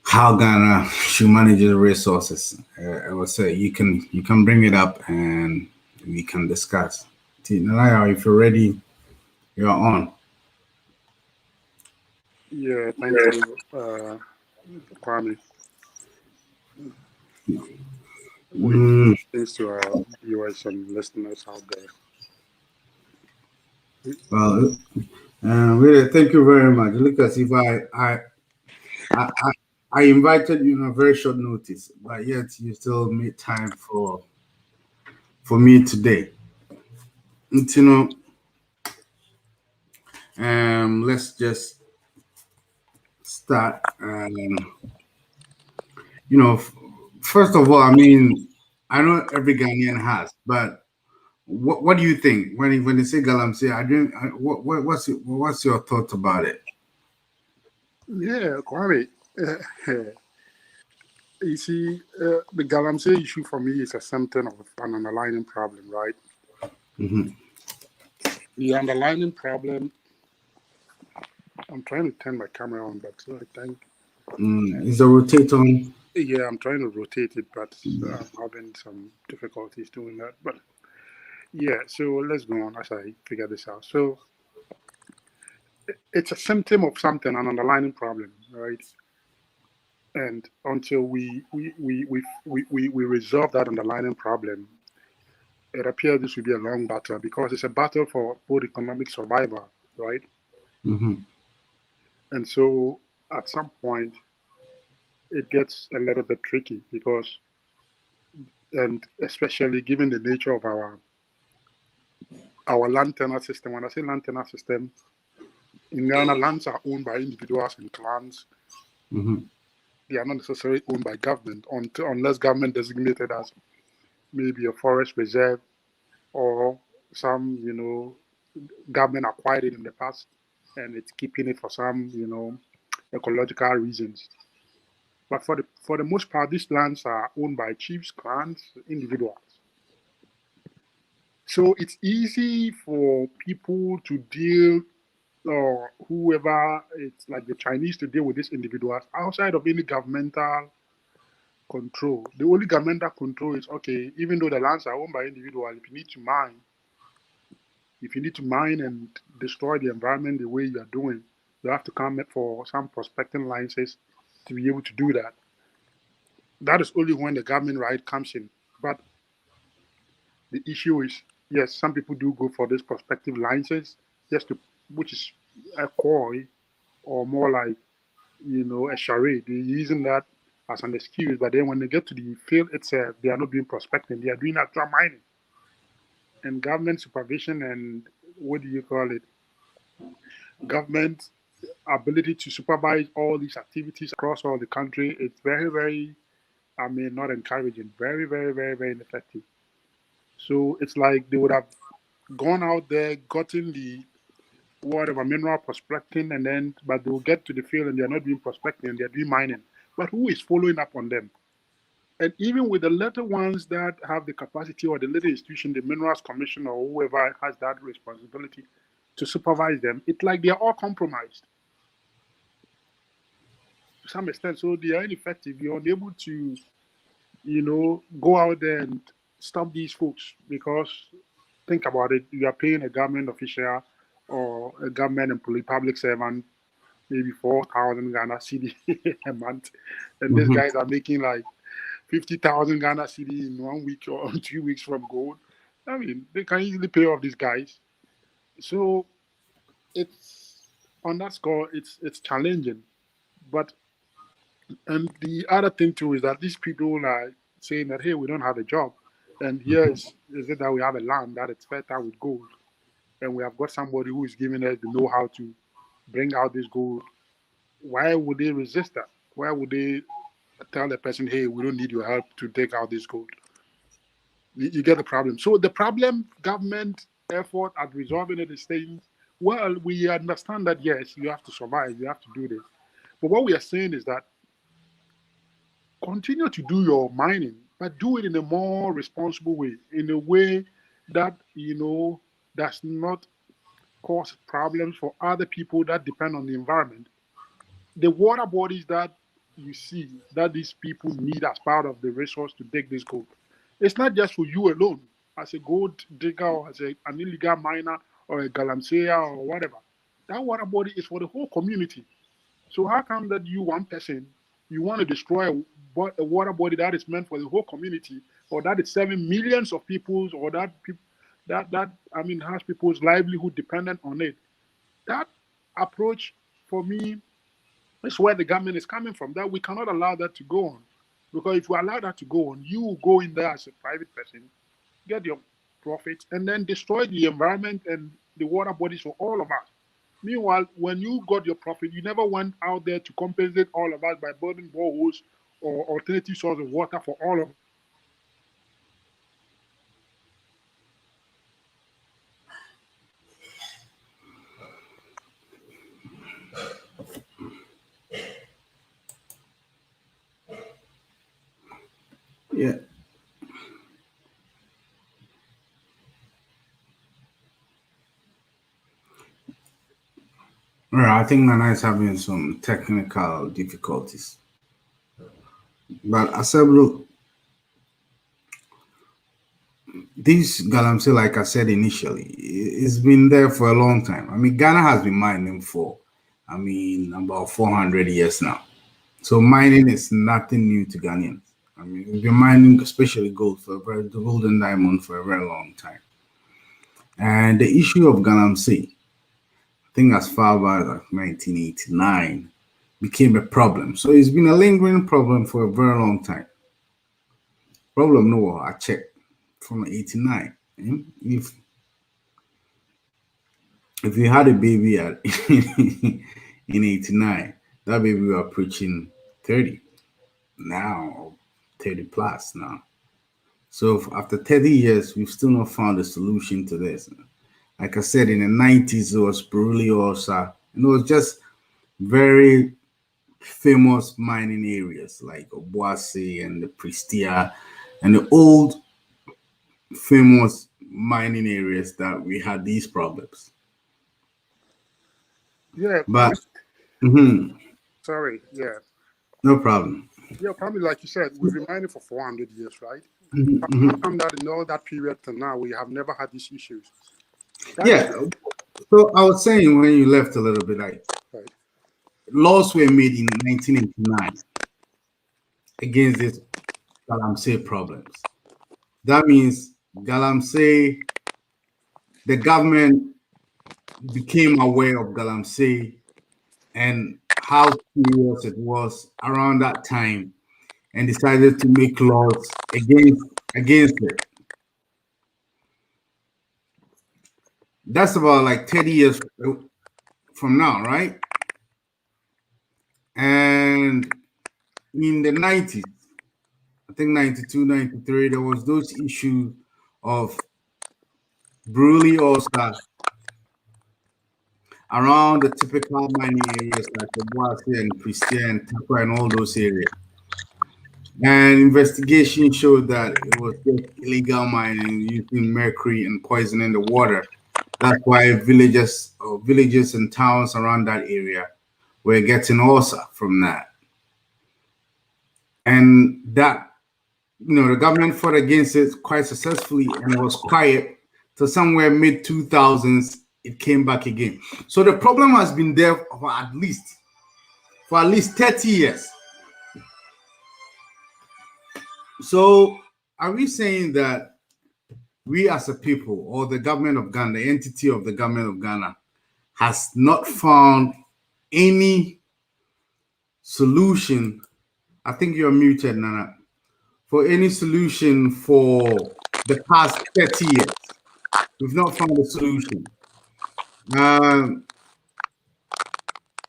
how Ghana should manage the resources, I would say you can bring it up and we can discuss. Nalaya, if you're ready, you're on. Yeah, thank you, Kwame. Thanks to our viewers and listeners out there. Well, really, thank you very much. Look, as if I invited you on a very short notice, but yet you still made time for me today. You know, let's just start. You know, first of all, I mean, I know every Ghanaian has, but what do you think when they say Galamsey? What's your thought about it? Yeah, Kwame. You see, the Galamsey issue for me is a symptom of an underlying problem, right? Mm-hmm. The underlying problem. I'm trying to turn my camera on, but I think. Is the rotate on? Yeah, I'm trying to rotate it, but I'm having some difficulties doing that. But yeah, so let's go on as I figure this out. So it's a symptom of something, an underlying problem, right? And until we resolve that underlying problem, it appears this will be a long battle because it's a battle for both economic survival, right? Mm-hmm. And so at some point, it gets a little bit tricky because, and especially given the nature of our land tenure system. When I say land tenure system, in Ghana, lands are owned by individuals and clans. Mm-hmm. They are not necessarily owned by government unless government designated as maybe a forest reserve or some, government acquired it in the past and it's keeping it for some, ecological reasons. But for the most part, these lands are owned by chiefs, clans, individuals. So it's easy for people to deal, or whoever, it's like the Chinese, to deal with these individuals outside of any governmental control. The only governmental control is, okay, even though the lands are owned by individuals, if you need to mine and destroy the environment the way you are doing, you have to come for some prospecting licenses to be able to do that. That is only when the government right comes in. But the issue is, yes, some people do go for this prospective license, which is a coy or more like, a charade. They're using that as an excuse, but then when they get to the field itself, they are not doing prospecting, they are doing actual mining. And government supervision and government ability to supervise all these activities across all the country, it's very, very, not encouraging, very, very, very, very ineffective. So it's like they would have gone out there, gotten the mineral prospecting, but they will get to the field and they're not doing prospecting, they're doing mining. But who is following up on them? And even with the little ones that have the capacity, or the little institution, the Minerals Commission or whoever has that responsibility to supervise them, it's like they're all compromised to some extent. So they are ineffective. You're unable to, go out there and stop these folks, because think about it, you are paying a government official or a government employee, public servant, maybe 4,000 Ghana cedi a month, and these guys are making like 50,000 Ghana cedi in 1 week or 2 weeks from gold. They can easily pay off these guys. So it's on that score, it's challenging. And the other thing too is that these people are saying that, hey, we don't have a job, and here is it that we have a land that is fertile with gold, and we have got somebody who is giving us the know-how to bring out this gold. Why would they resist that? Why would they tell the person, hey, we don't need your help to take out this gold? You get the problem. So the problem, government effort at resolving it is saying, well, we understand that, yes, you have to survive, you have to do this. But what we are saying is that continue to do your mining, but do it in a more responsible way, in a way that, does not cause problems for other people that depend on the environment. The water bodies that you see that these people need as part of the resource to dig this gold, it's not just for you alone as a gold digger or as an illegal miner or a galamsey or whatever. That water body is for the whole community. So how come that you, one person, you want to destroy a water body that is meant for the whole community, or that is serving millions of people, or that has people's livelihood dependent on it? That approach, for me, is where the government is coming from. That we cannot allow that to go on, because if we allow that to go on, you go in there as a private person, get your profits, and then destroy the environment and the water bodies for all of us. Meanwhile, when you got your profit, you never went out there to compensate all of us by building boreholes or alternative source of water for all of us. Yeah. Right, I think Nana is having some technical difficulties. But Asebro, this galamsey, like I said initially, it's been there for a long time. Ghana has been mining for, about 400 years now. So mining is nothing new to Ghanaians. I mean, we've been mining, especially gold, the gold and diamond for a very long time. And the issue of Galamsey, I think as far back as 1989, became a problem. So it's been a lingering problem for a very long time. Problem no, I checked from 89. If you had a baby at in 89, that baby we are approaching 30 now, 30 plus now. So after 30 years, we've still not found a solution to this. Like I said, in the 90s, it was Buruli Osa, and it was just very famous mining areas like Obuasi and the Prestia and the old famous mining areas that we had these problems. Yeah, But sorry, yeah. No problem. Yeah, probably like you said, we've been mining for 400 years, right? Mhm, How come that in all that period to now we have never had these issues? Yeah. So I was saying when you left a little bit, like laws were made in 1989 against this Galamsey problems. That means Galamsey, the government became aware of Galamsey and how serious it was around that time and decided to make laws against it. That's about like 30 years from now, right? And in the 90s, I think 92, 93, there was those issues of Buruli Osa around the typical mining areas like Obuasi and Prestia and Takwa and all those areas. And investigation showed that it was just illegal mining using mercury and poisoning the water. That's why villages and towns around that area were getting OSA from that. And that, the government fought against it quite successfully and was quiet till somewhere mid-2000s, it came back again. So the problem has been there for at least 30 years. So are we saying that we as a people or the government of Ghana, the entity of the government of Ghana, has not found any solution? I think you're muted, Nana. For any solution for the past 30 years. We've not found a solution.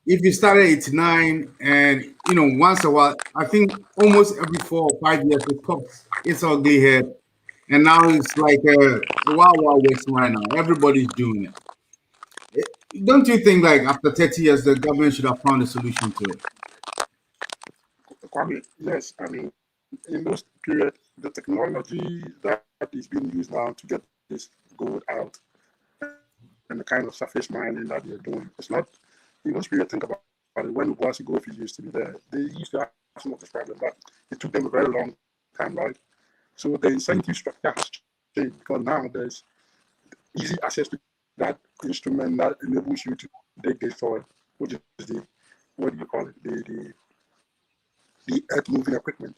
If you started 89 and, once a while, I think almost every 4 or 5 years, it pops its ugly head. And now it's like a wild west right now. Everybody's doing it. Don't you think, like, after 30 years, the government should have found a solution to it? Kwame, yes, I mean, in those periods, the technology that is being used now to get this gold out and the kind of surface mining that they're doing, it's not, in those periods, think about it, when Obuasi Gold Field used to be there, they used to have some of this problem, but it took them a very long time, right? So the incentive structure has changed because now there's easy access to that instrument that enables you to dig the soil, which is the, what do you call it, the earth moving equipment,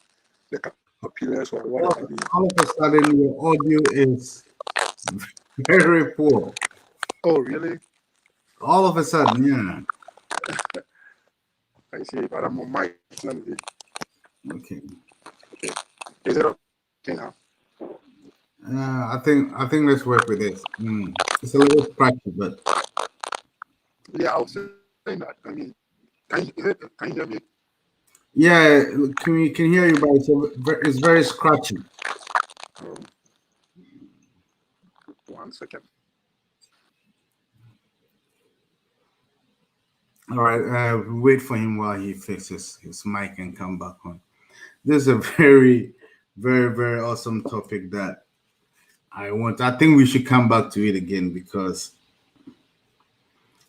the caterpillars or whatever. All of a sudden, your audio is very poor. Oh, really? All of a sudden, yeah. I see, but I'm on mic. Okay. Is it okay now? I think let's work with this. It's a little scratchy, but yeah, I was saying that. I mean, can you hear me? Yeah, can hear you, but it's very scratchy. One second. All right, wait for him while he fixes his mic and come back on. This is a very, very, very awesome topic that I think we should come back to it again because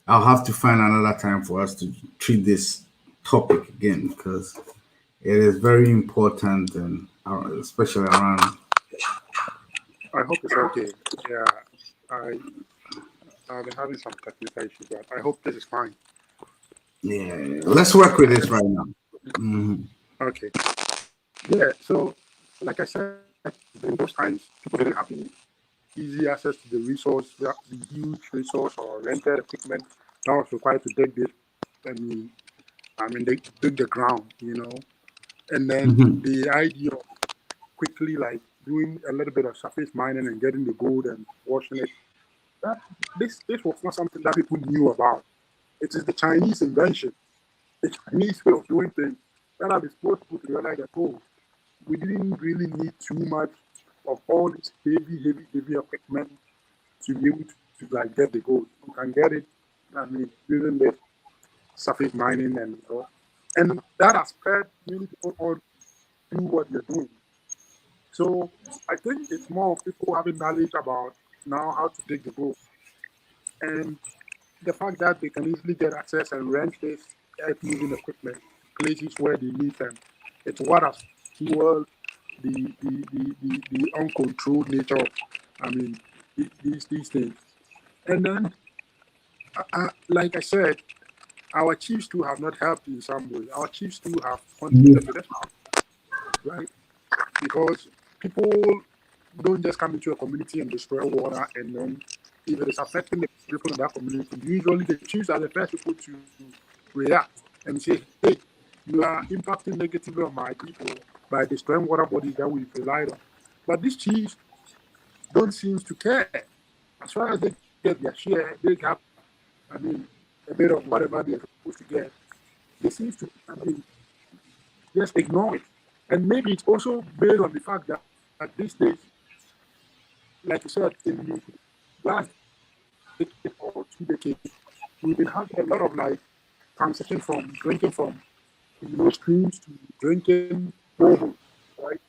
I'll have to find another time for us to treat this topic again because it is very important and especially around. I hope it's okay. Yeah, I've been having some technical issues, but I hope this is fine. Yeah, let's work with this right now. Mhm. Okay. Yeah. So, like I said, in those times, people didn't have easy access to the resource, the huge resource or rented equipment that was required to dig this. They dig the ground, and then Mhm. the idea of quickly like doing a little bit of surface mining and getting the gold and washing it. That this was not something that people knew about. It is the Chinese invention, the Chinese way of doing things that have exposed people to realize that we didn't really need too much of all this heavy equipment to be able to like get the gold. You can get it, using the surface mining and that has spurred many people on do what they're doing. So I think it's more of people having knowledge about now how to dig the gold. And the fact that they can easily get access and rent this earth moving equipment places where they need them. It's what has fueled the uncontrolled nature of these things. And then like I said, our chiefs too have not helped in some way. Our chiefs too have contributed to this, right? Because people don't just come into a community and destroy water, and then if it is affecting the people in that community, usually the chiefs are the first people to react and say, hey, you are impacting negatively on my people by destroying water bodies that we've relied on. But these chiefs don't seem to care. As far as they get their share, they have, a bit of whatever they're supposed to get. They seem to, just ignore it. And maybe it's also based on the fact that at this stage, like you said, in the last decade or 2 decades, we've been having a lot of like transition from drinking from streams to drinking boreholes, right?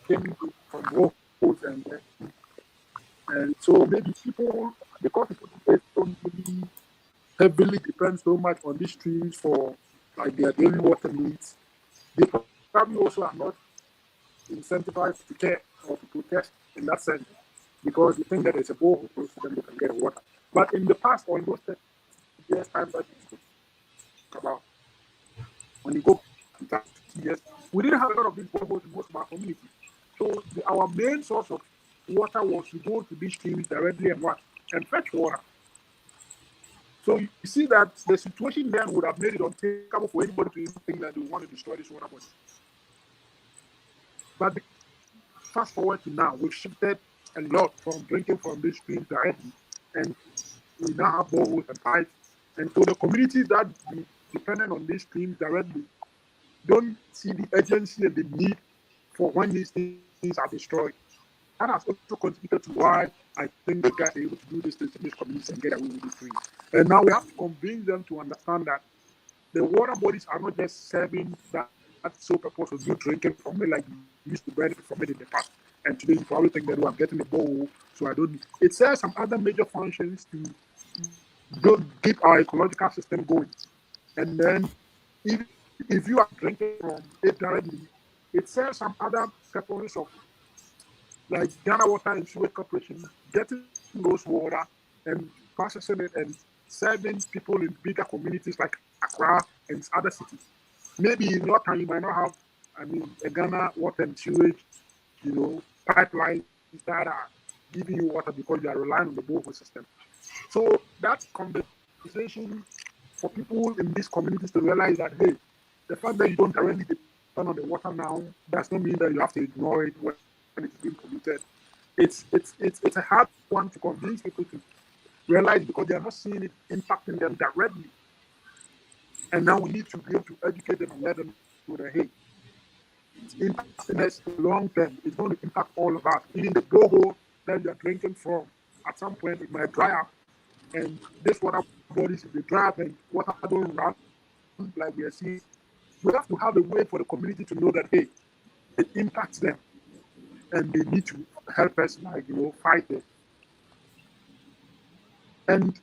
Drinking from boreholes and so maybe people, because people don't really heavily depend so much on these streams for like their daily water needs, they probably also are not incentivized to care or to protest in that sense because they think that it's a borehole close to them, they can get water. But in the past, or in those 30 years time that you talk about, when you go back 50 years, we didn't have a lot of these boreholes in most of our communities. So our main source of water was to go to these streams directly and fetch water. So you see that the situation then would have made it unthinkable for anybody to even think that they want to destroy this water body. But fast forward to now, we've shifted a lot from drinking from these streams directly, and we now have boreholes and pipes. And so the communities that dependent on these streams directly don't see the urgency and the need for when these things are destroyed. That has also contributed to why I think the guys are able to do this things in these communities and get away with these things. And now we have to convince them to understand that the water bodies are not just serving that sole purpose of you drinking from it like you used to benefit from it in the past. And today you probably think that I'm getting a bowl, so I don't need. It serves some other major functions to keep our ecological system going. And then if you are drinking from it directly, it serves some other purposes of like Ghana Water and Sewage Corporation getting those water and processing it and serving people in bigger communities like Accra and other cities. Maybe in your time you might not have, a Ghana Water and Sewage, pipelines that are giving you water because you are relying on the borehole system. So that conversation for people in these communities to realize that, hey, the fact that you don't directly depend on the water now does not mean that you have to ignore it when it's being polluted. It's a hard one to convince people to realize because they are not seeing it impacting them directly. And now we need to be able to educate them and let them know that, hey, it's impacting us long term. It's going to impact all of us. Even the borehole that you're drinking from, at some point it might dry up. And this water bodies, if they dry up and water don't run like we are seeing, we have to have a way for the community to know that, hey, it impacts them. And they need to help us, fight it. And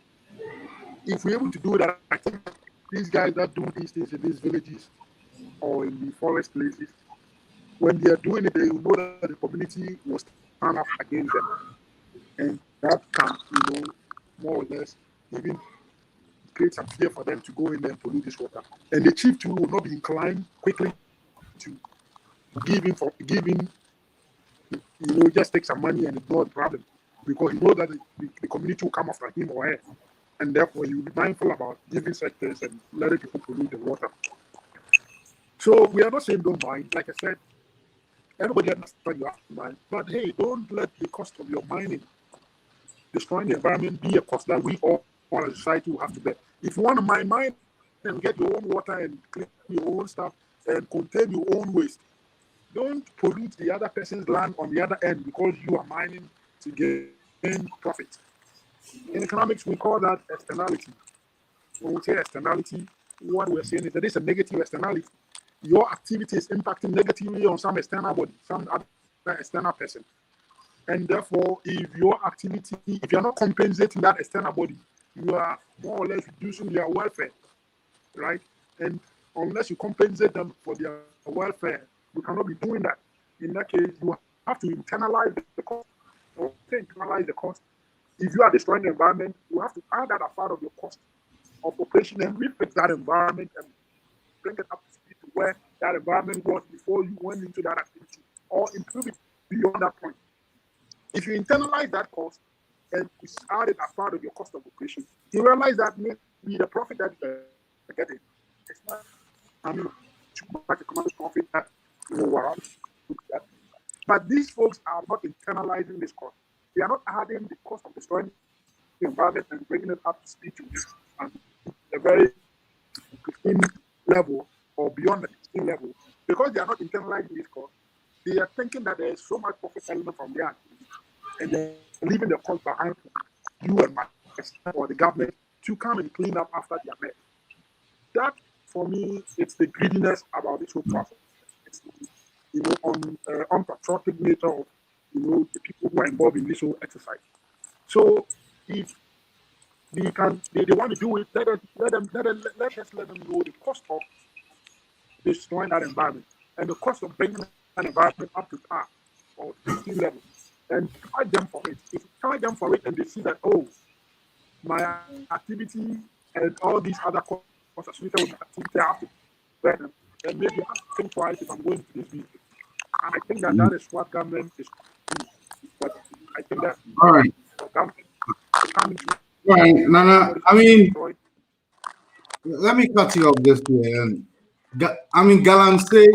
if we're able to do that, I think these guys that do these things in these villages or in the forest places, when they are doing it, they will know that the community will stand up against them. And that can, more or less, even create some fear for them to go in there and pollute this water. And the chief too will not be inclined quickly to give in, just take some money and ignore the problem, because he knows that the community will come after him or her, and therefore he will be mindful about giving sectors and letting people pollute the water. So we are not saying don't mind. Like I said, everybody understands you have to mine, but hey, don't let the cost of your mining, destroying the environment, be a cost that we all as a society will have to bear. If you want to mine and get your own water and clean your own stuff and contain your own waste, don't pollute the other person's land on the other end because you are mining to gain profit. In economics, we call that externality. When we say externality, what we're saying is that it's a negative externality. Your activity is impacting negatively on some external body, some other external person. And therefore, if you're not compensating that external body, you are more or less reducing their welfare, right? And unless you compensate them for their welfare, you cannot be doing that. In that case, you have to internalize the cost. Or internalize the cost. If you are destroying the environment, you have to add that as part of your cost of operation and refix that environment and bring it up to speed to where that environment was before you went into that activity, or improve it beyond that point. If you internalize that cost and it's added as part of your cost of operation, you realize that maybe the profit that you're getting is not, too much economic profit that that. But these folks are not internalizing this cost. They are not adding the cost of destroying the environment and bringing it up to speed to a very 15 level or beyond the 15 level. Because they are not internalizing this cost, they are thinking that there is so much profit element from there, and they're leaving the cost behind for you and my or the government to come and clean up after they are met. That, for me, it's the greediness about this whole process. It's the unpatriotic nature of the people who are involved in this whole exercise. So if they want to do it, let us let them know the cost of destroying that environment and the cost of bringing that environment up to par or 15 level, and charge them for it. If you charge them for it and they see that, oh, my activity and all these other costs associated with the activity I have to bear them, then maybe I have to think twice if I'm going to this business. And I think that is what government is doing. But I think that all right. Government is coming to right, Nana. I mean, let me cut you off this way. I mean, Galamsey,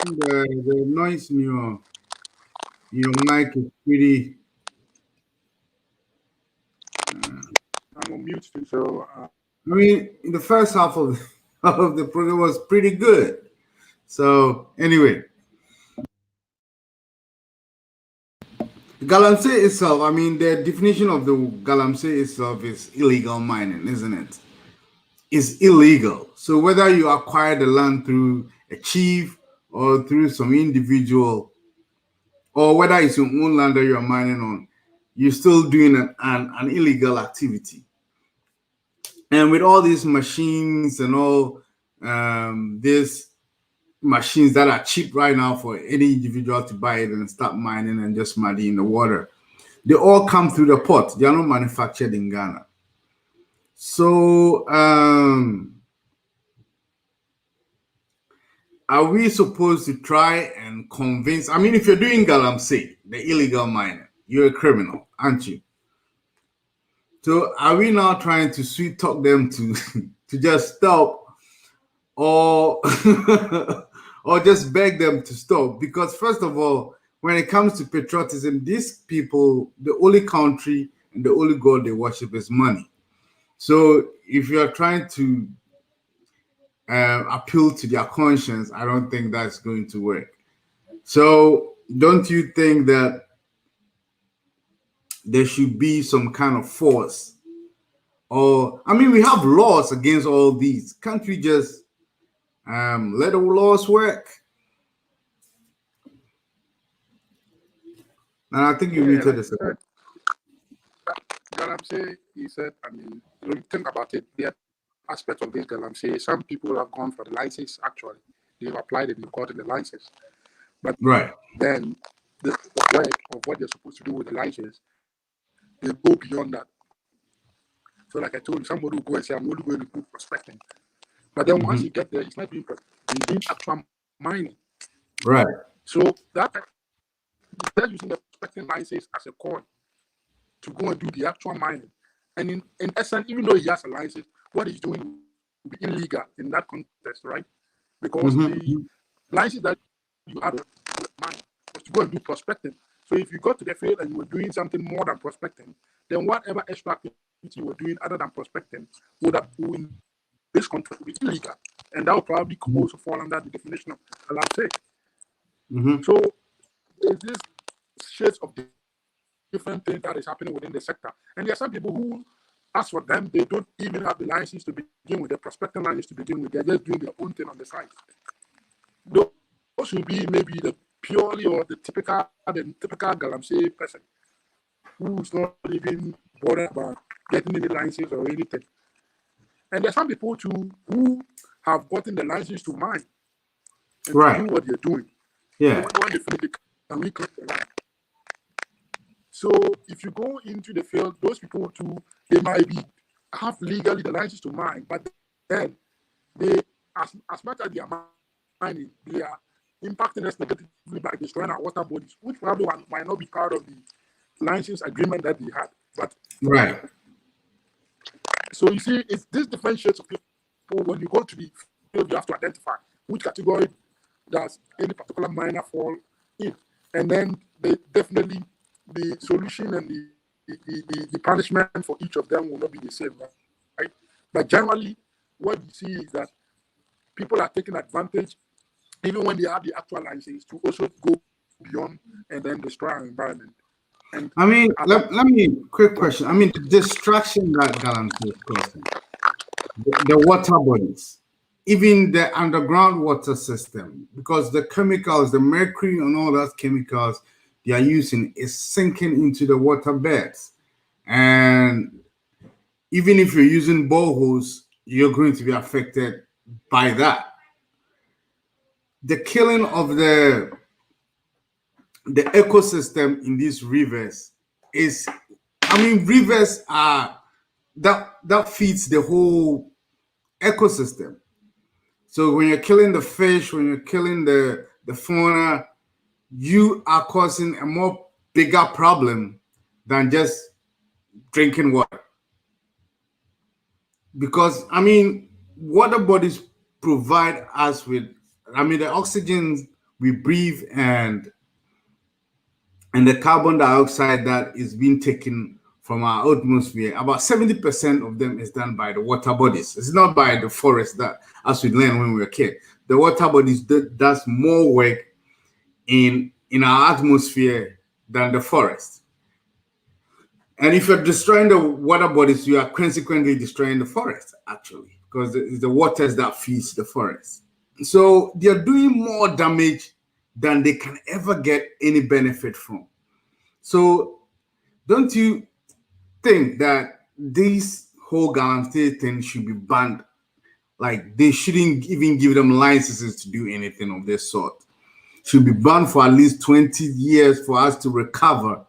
the noise in your mic is pretty. I'm on mute, so. I mean, in the first half of the program was pretty good. So anyway, Galamsey itself, I mean, the definition of the Galamsey itself is illegal mining, isn't it? It's illegal. So whether you acquire the land through a chief or through some individual, or whether it's your own land that you're mining on, you're still doing an illegal activity. And with all these machines and all these machines that are cheap right now for any individual to buy it and start mining and just muddy in the water, they all come through the port. They are not manufactured in Ghana. So are we supposed to try and convince? I mean, if you're doing Galamsey, the illegal miner, you're a criminal, aren't you? So are we now trying to sweet talk them to just stop, or or just beg them to stop? Because first of all, when it comes to patriotism, these people, the only country and the only God they worship is money. So if you are trying to appeal to their conscience, I don't think that's going to work. So don't you think that there should be some kind of force? Or, I mean, we have laws against all these. Can't we just let the laws work? And I think you muted this. Galamsey, he said, I mean, when you think about it, the aspect of this Galamsey, some people have gone for the license, actually. They've applied and they've gotten the license. But right then the work of what they're supposed to do with the license, they go beyond that. So like I told you, somebody will go and say, I'm only going to do prospecting. But then once you get there, it's not doing actual mining. Right. So they're using the prospecting license as a coin to go and do the actual mining. And in essence, even though he has a license, what he's doing will be illegal in that context, right? Because the license that you had to mine was to go and do prospecting. So if you got to the field and you were doing something more than prospecting, then whatever extra activity you were doing other than prospecting would have in this context be illegal. And that would probably also fall under the definition of Galamsey. So there's this shades of different things that is happening within the sector. And there are some people who, as for them, they don't even have the license to begin with, the prospecting license to begin with. They're just doing their own thing on the side. Those should be maybe the purely or the typical Galamsey person who's not even bothered about getting any license or anything. And there's some people too who have gotten the license to mine and to do what they're doing. Yeah. When they finish, they can reclaim the land. So if you go into the field, those people too, they might have legally the license to mine, but then they, as much as they are mining, they are impacting us negatively by destroying our water bodies, which probably might not be part of the license agreement that they had. But so you see, it's these different shades of people. When you go to the field, you have to identify which category does any particular miner fall in, and then they definitely the solution and the punishment for each of them will not be the same, right? But generally, what you see is that people are taking advantage, even when they have the actual license, to also go beyond and then destroy our environment. And I mean, let me quick question. I mean, the distraction that Galamsey is causing, the water bodies, even the underground water system, because the chemicals, the mercury and all those chemicals they are using is sinking into the water beds. And even if you're using boreholes, you're going to be affected by that. The killing of the ecosystem in these rivers is, I mean, rivers are, that feeds the whole ecosystem. So when you're killing the fish, when you're killing the fauna, you are causing a more bigger problem than just drinking water. Because, I mean, water bodies provide us with, I mean, the oxygen we breathe and the carbon dioxide that is being taken from our atmosphere, about 70% of them is done by the water bodies. It's not by the forest that, as we learned when we were kids. The water bodies does more work in our atmosphere than the forest. And if you're destroying the water bodies, you are consequently destroying the forest, actually, because it's the waters that feeds the forest. So they're doing more damage than they can ever get any benefit from. So don't you think that this whole Galamsey thing should be banned? Like, they shouldn't even give them licenses to do anything of this sort. Should be banned for at least 20 years for us to recover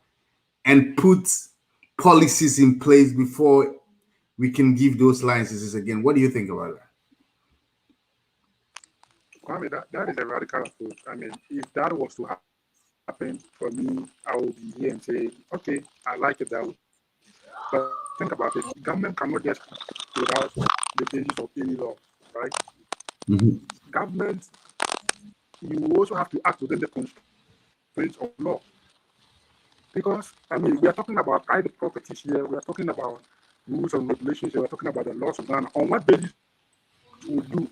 and put policies in place before we can give those licenses again. What do you think about that? Kwame, that is a radical approach. I mean, if that was to happen for me, I would be here and say, okay, I like it that way. But think about it. The government cannot just without the basis of any law, right? Government, you also have to act within the constraints of law. Because, I mean, we are talking about private properties here, we are talking about rules and regulations here, we are talking about the laws of Ghana. On what basis would you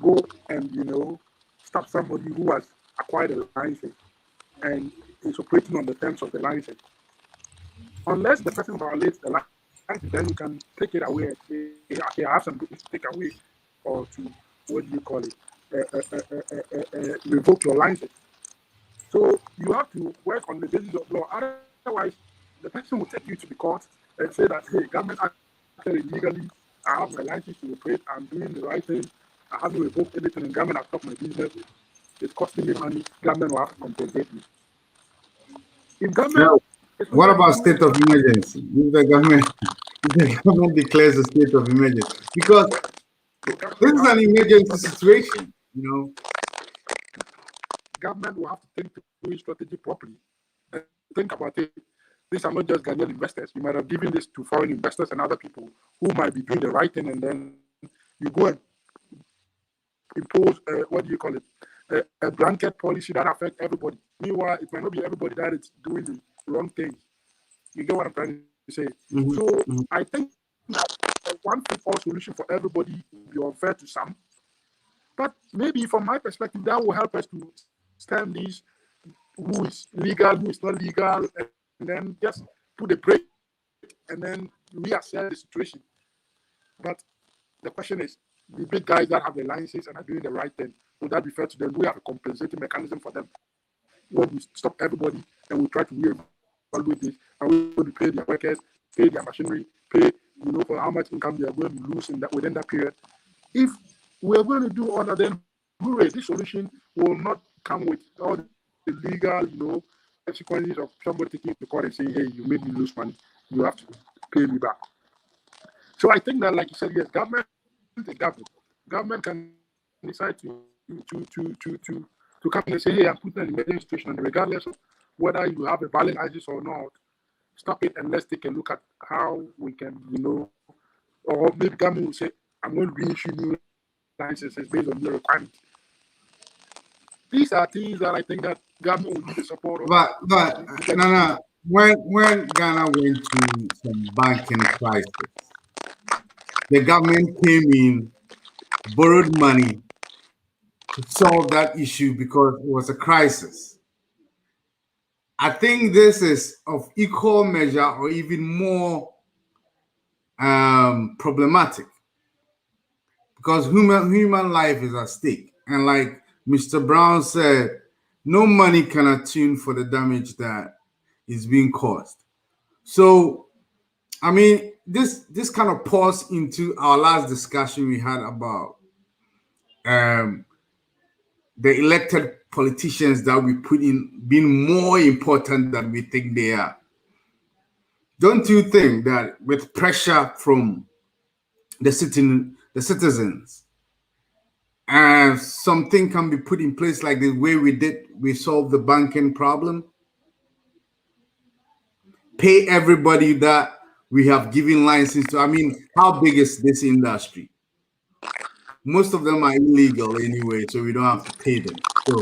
go and, stop somebody who has acquired a license and is operating on the terms of the license? Unless the person violates the license, then you can take it away and say, okay, I have some business to take away, or to, what do you call it, revoke your license. So you have to work on the basis of law. Otherwise, the person will take you to the court and say that, hey, government acted illegally, I have my license to operate, I'm doing the right thing, I haven't revoked anything, and government has stopped my business, it's costing me money, government will have to compensate me. If government... What about state of emergency? If the government the government declares a state of emergency, because this is an emergency situation, you know. Government will have to think through strategy properly. Think about it. These are not just Ghanaian investors. You might have given this to foreign investors and other people who might be doing the right thing, and then you go and impose what do you call it? A blanket policy that affects everybody. Meanwhile, it might not be everybody that is doing the wrong thing. You get what I'm trying to say? So I think that a one-fit-all solution for everybody will be unfair to some. But maybe from my perspective, that will help us to stem these who is legal, who is not legal, and then just put a break and then reassess the situation. But the question is, the big guys that have the licenses and are doing the right thing, would that be fair to them? Do we have a compensating mechanism for them? Will we stop everybody and we try to reevaluate this? And we will pay their workers, pay their machinery, pay, you know, for how much income they are going to lose in that within that period. If we are going to do all that, then this solution will not come with all the legal, you know, consequences of somebody taking it to court and saying, hey, you made me lose money, you have to pay me back. So I think that, like you said, yes, government can decide to come and say, hey, I'm putting an emergency situation, and regardless of whether you have a valid license or not, stop it and let's take a look at how we can, you know, or maybe government will say, I'm going to reissue new licenses based on your requirements. These are things that I think that government will need the support of. But no. When Ghana went through some banking crisis, the government came in, borrowed money to solve that issue because it was a crisis. I think this is of equal measure or even more problematic, because human life is at stake. And like Mr. Brown said, no money can atone for the damage that is being caused. So, I mean, this kind of pours into our last discussion we had about the elected politicians that we put in being more important than we think they are. Don't you think that with pressure from the citizens, something can be put in place like the way we solved the banking problem? Pay everybody that we have given license to. I mean, how big is this industry? Most of them are illegal anyway, so we don't have to pay them. So,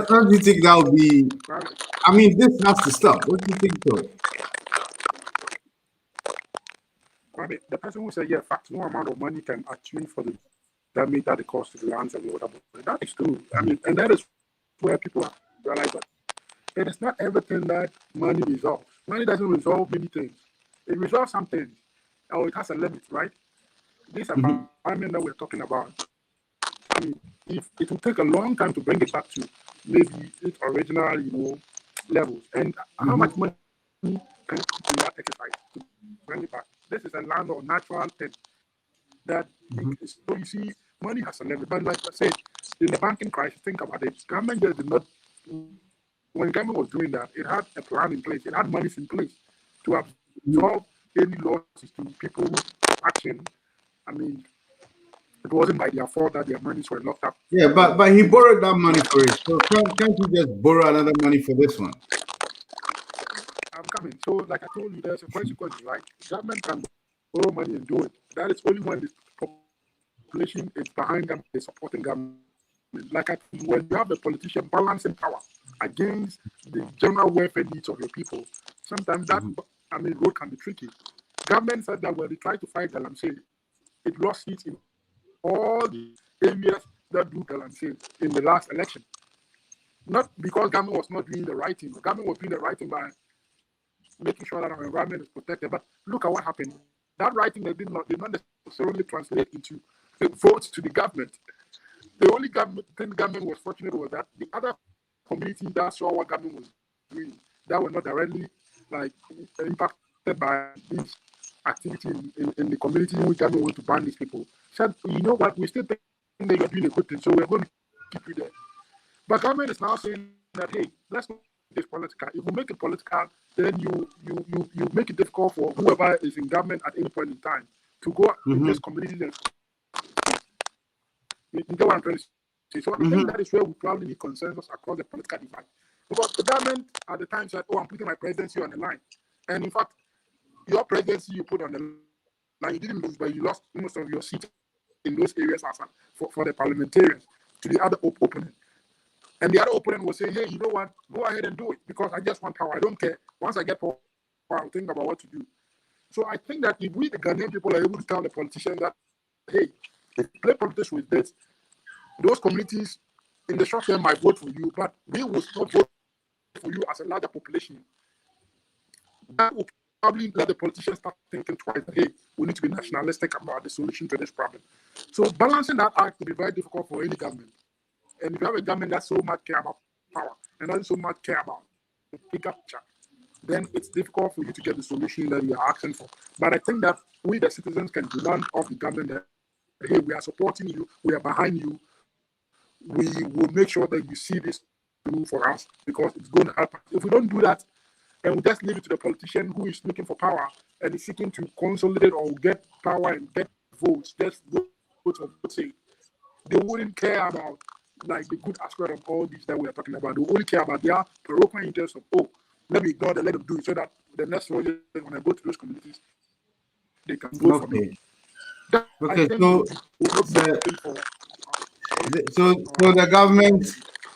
don't you think that would be? I mean, this has to stop. What do you think, so? The person who said, yeah, fact, no amount of money can atone for the damage that it costs to the lands and the water. That is true. I mean, and that is where people realize that it is not everything that money resolves. Money doesn't resolve many things. It resolves some things, or it has a limit, right? This environment that we're talking about, I mean, if it will take a long time to bring it back to maybe its original, you know, levels, and how much money can you put in that exercise to bring it back? This is a land or natural thing that so you see, money has a limit. But like I said, in the banking crisis, think about it. Government just did not. When government was doing that, it had a plan in place. It had money in place to absorb any losses to people action. I mean, it wasn't by their fault that their monies were locked up. Yeah, but he borrowed that money for it. So can't you just borrow another money for this one? I'm coming. So, like I told you, there's a consequence, right? Government can borrow money and do it. That is only when the population is behind them, is supporting government. Like when you have a politician balancing power against the general welfare needs of your people, sometimes that road can be tricky. Government said that when they tried to fight Galamsey, it lost seats in all the areas that do Galamsey in the last election. Not because government was not doing the right thing. The government was doing the right thing by making sure that our environment is protected. But look at what happened. That right thing did not necessarily translate into votes to the government. The only thing the government was fortunate was that the other communities that saw what government was doing, that were not directly impacted by this activity in the community in which government want to ban these people, said, you know what, we still think that you're doing a good thing, so we're going to keep you there. But government is now saying that, hey, let's not this political. If you make it political, then you make it difficult for whoever is in government at any point in time to go in this community. And you get what I'm trying to say. So I think that is where we probably need consensus across the political divide. Because the government at the time said, "Oh, I'm putting my presidency on the line," and in fact, your presidency you put on the line, you didn't lose, but you lost most of your seats in those areas for the parliamentarians to the other opponent. And the other opponent will say, "Hey, you know what? Go ahead and do it because I just want power. I don't care. Once I get power, I'll think about what to do." So I think that if we, the Ghanaian people, are able to tell the politicians that, "Hey, play politics with this," those communities in the short term might vote for you, but we will not vote for you as a larger population. That will probably let the politicians start thinking twice. Hey, we need to be nationalistic about the solution to this problem. So balancing that act will be very difficult for any government. And if you have a government that so much care about power and doesn't so much care about the bigger picture, then it's difficult for you to get the solution that you are asking for. But I think that we, the citizens, can demand of the government that, hey, we are supporting you, we are behind you, we will make sure that you see this through for us because it's going to help us. If we don't do that, and we just leave it to the politician who is looking for power and is seeking to consolidate or get power and get votes, just vote for vote's sake, they wouldn't care about like the good aspect of all these that we are talking about. They only care about their parochial interest of, oh, let me ignore them, let them do it so that the next one, when I go to those communities, they can vote for me. Okay, so the government,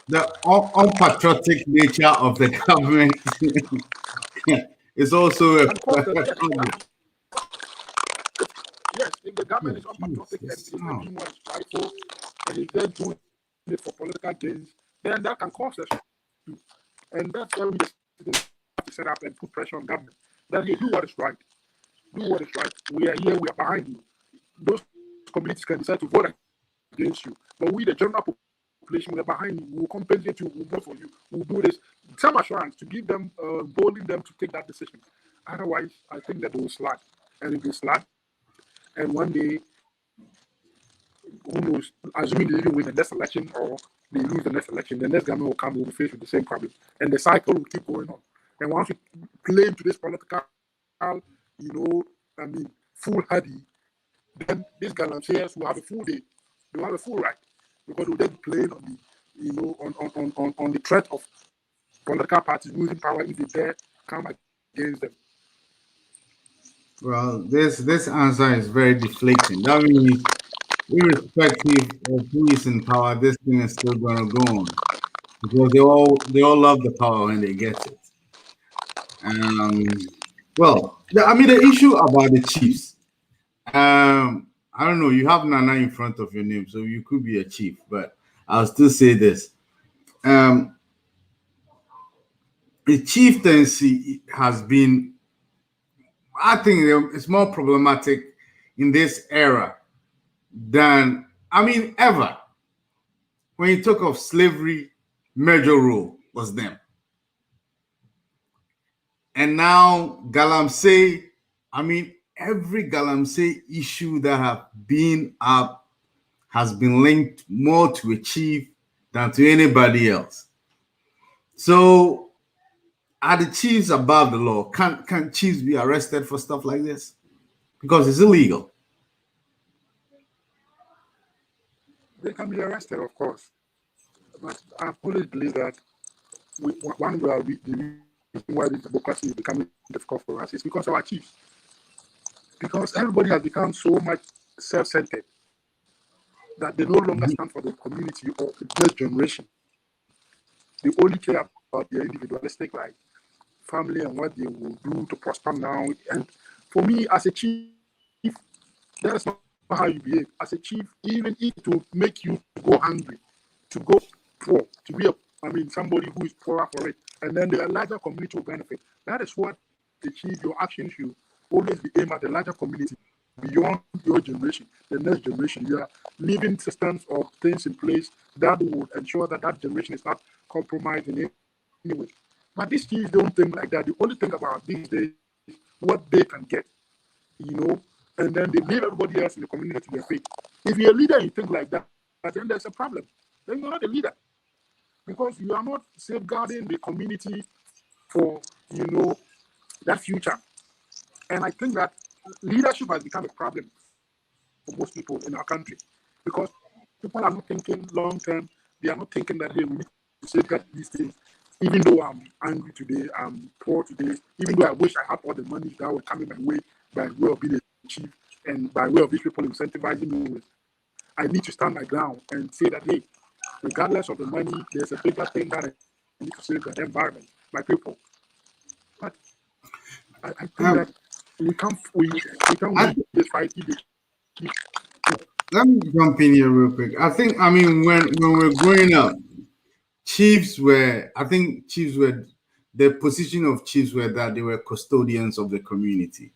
the unpatriotic nature of the government is also a problem. Yes, if the government is unpatriotic and is not being more spiteful and is just doing it for political gains, then that can cause us to. And that's why we have to set up and put pressure on government. That you do what is right. Do what is right. We are here, we are behind you. Those communities can decide to vote against you. But we, the general population, we are behind you. We will compensate you, we will vote for you. We will do this. Some assurance to give them, bolding them to take that decision. Otherwise, I think that they will slack. And if they slack, and one day, who knows, assuming they didn't win the next election or they lose the next election, the next government will come, will be faced with the same problem. And the cycle will keep going on. And once we play into this political, foolhardy, then these Galamseyers will have a full day. They will have a full right. Because they'll then play on the, on the threat of political parties losing power if they dare come against them. Well, this answer is very deflating. That means, irrespective of who is in power, this thing is still going to go on because they all love the power when they get it. The issue about the chiefs. I don't know. You have Nana in front of your name, so you could be a chief, but I'll still say this. The chieftaincy has been, I think it's more problematic in this era than, ever. When you talk of slavery, major role was them. And now Galamsey, every Galamsey issue that have been up has been linked more to a chief than to anybody else. So are the chiefs above the law? Can chiefs be arrested for stuff like this? Because it's illegal. They can be arrested, of course. But I fully believe that one of the reason why this democracy is becoming difficult for us is because of our chiefs. Because everybody has become so much self-centered that they no longer stand for the community or the next generation. They only care about their individualistic life, family, and what they will do to prosper now. And for me, as a chief, that is not how you behave. As a chief, even if it will make you go hungry, to go poor, to be somebody who is poorer for it, and then the larger community will benefit. That is what the chief, your actions should always be aimed at the larger community, beyond your generation, the next generation. You are leaving systems or things in place that would ensure that that generation is not compromised in any way. But these chiefs don't think like that. They only think about these days what they can get, and then they leave everybody else in the community to their fate. If you're a leader and you think like that, then there's a problem. Then you're not a leader. because you are not safeguarding the community for, you know, that future. And I think that leadership has become a problem for most people in our country because people are not thinking long term. They are not thinking that, hey, we need to safeguard these things. Even though I'm angry today, I'm poor today, even though I wish I had all the money that would come in my way by way of being a chief and by way of these people incentivizing me with, I need to stand my ground and say that, hey, regardless of the money, there's a bigger thing that I need to save the environment, my people. But I think that we can't win this fight if they keep. Let me jump in here real quick. I mean, when we're growing up, the position of chiefs were that they were custodians of the community.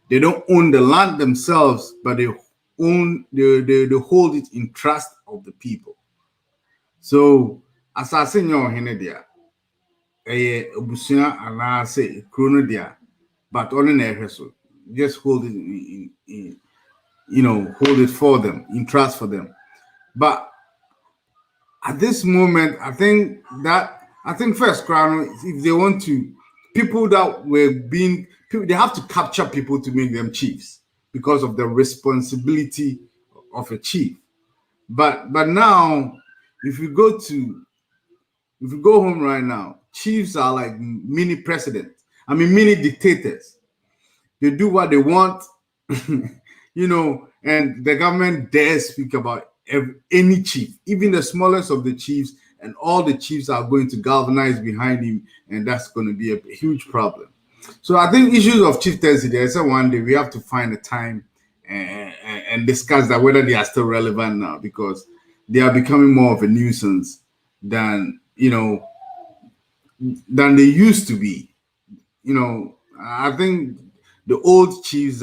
They don't own the land themselves, but they hold it in trust of the people. So, as I say, no, Henedia, Obusia, and I say, Chronodia, but only never so. Just hold it in, hold it for them, in trust for them. But at this moment, I think first, Crown, if they want to, people that were being, they have to capture people to make them chiefs because of the responsibility of a chief. But now, if you go home right now, chiefs are like mini presidents. I mean, mini dictators. They do what they want, and the government dares speak about any chief, even the smallest of the chiefs, and all the chiefs are going to galvanize behind him, and that's going to be a huge problem. So I think issues of chieftaincy, there's one day we have to find a time and discuss that, whether they are still relevant now, because they are becoming more of a nuisance than they used to be. I think the old chiefs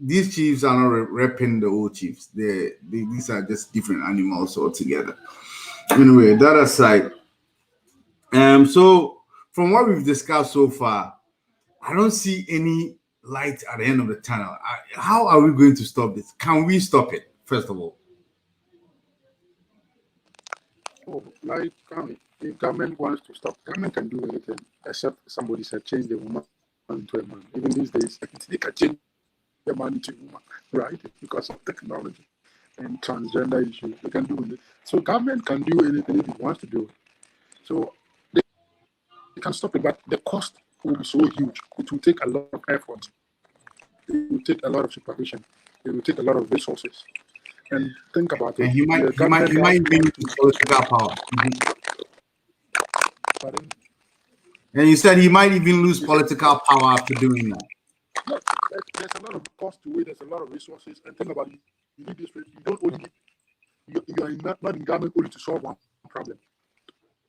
these chiefs are not repping the old chiefs. These are just different animals altogether. Anyway, that aside, so from what we've discussed so far, I don't see any light at the end of the tunnel. How are we going to stop this? Can we stop it, first of all? If government wants to stop, government can do anything except somebody said change the woman into a man. Even these days, they can change the man into a woman, right? Because of technology and transgender issues, they can do it. So government can do anything if it wants to do it. So they can stop it, but the cost will be so huge. It will take a lot of effort. It will take a lot of supervision. It will take a lot of resources. And think about it. And he might even use political power. Pardon? And you said he might even lose political power after doing that. Look, there's a lot of cost to it. There's a lot of resources. And think about it. You need this. You don't only. You are not in government only to solve one problem.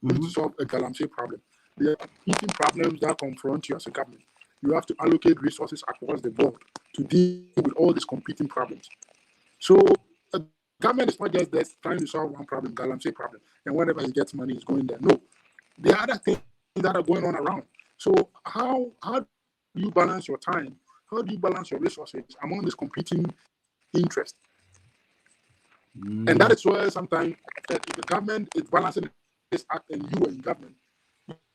Only to solve a Galamsey problem. There are eating problems that confront you as a government. You have to allocate resources across the board to deal with all these competing problems. So government is not just there trying to solve one problem, Galamsey problem, and whenever he gets money, he's going there. No, there are other things that are going on around. So how do you balance your time? How do you balance your resources among these competing interests? And that is where sometimes if the government is balancing this act and you are in government,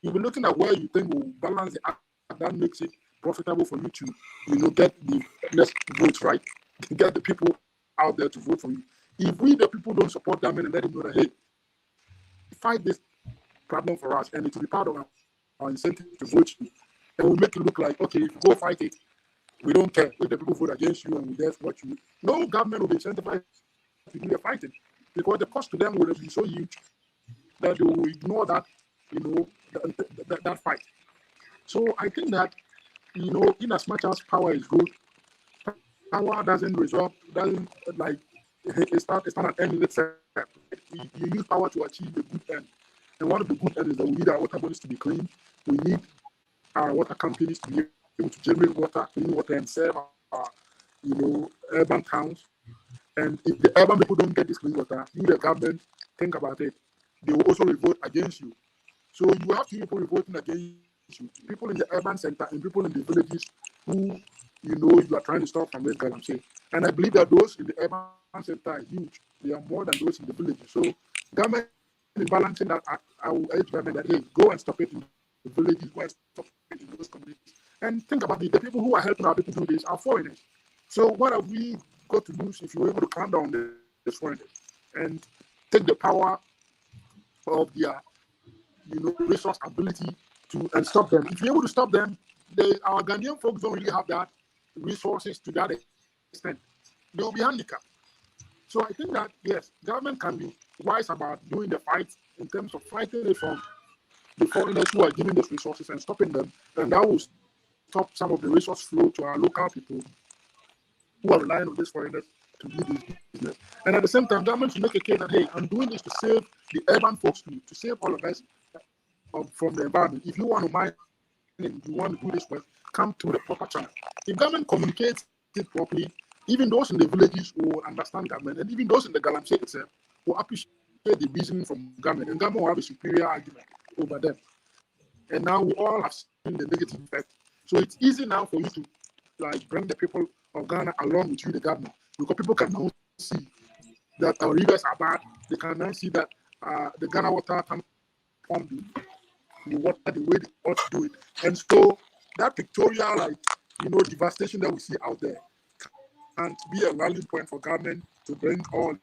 you'll be looking at where you think will balance the act that makes it profitable for you to, get the next votes right, get the people out there to vote for you. If we, the people, don't support government and let them know that, hey, fight this problem for us, and it will be part of our incentive to vote you, and we'll make it look like, okay, if you go fight it, we don't care if the people vote against you and we just watch you. No government will be incentivized to do the fighting because the cost to them will be so huge that they will ignore that, that fight. So I think that, in as much as power is good, power it's not an end in itself. You use power to achieve a good end. And one of the good ends is that we need our water bodies to be clean. We need our water companies to be able to generate water, clean water, and serve our, urban towns. And if the urban people don't get this clean water, you, the government, think about it. They will also revolt against you. So you have people revolting against you. People in the urban center and people in the villages who, you are trying to stop from this Galamsey. And I believe that those in the urban center are huge. They are more than those in the villages. So government balancing that, I will urge government that, hey, go and stop it in the villages, go and stop it in those communities. And think about it, the people who are helping our people do this are foreigners. So what have we got to lose if you're able to calm down the foreigners and take the power of their, resource ability and stop them? If you're able to stop them, our Ghanaian folks don't really have that resources to that extent. They will be handicapped. So I think that, yes, government can be wise about doing the fight in terms of fighting it from the foreigners who are giving these resources and stopping them. And that will stop some of the resource flow to our local people who are relying on these foreigners to do this business. And at the same time, government should make a case that, hey, I'm doing this to save the urban folks, to save all of us from the environment. If you want to mine and you want to do this work, come to the proper channel. If government communicates it properly, even those in the villages will understand government, and even those in the Galamsey itself will appreciate the reasoning from government, and government will have a superior argument over them. And now we all have seen the negative effect. So it's easy now for you to bring the people of Ghana along with you, the government, because people can now see that our rivers are bad. They can now see that the Ghana water can pump the water the way they ought to do it. And so that pictorial, devastation that we see out there and be a rallying point for government to bring all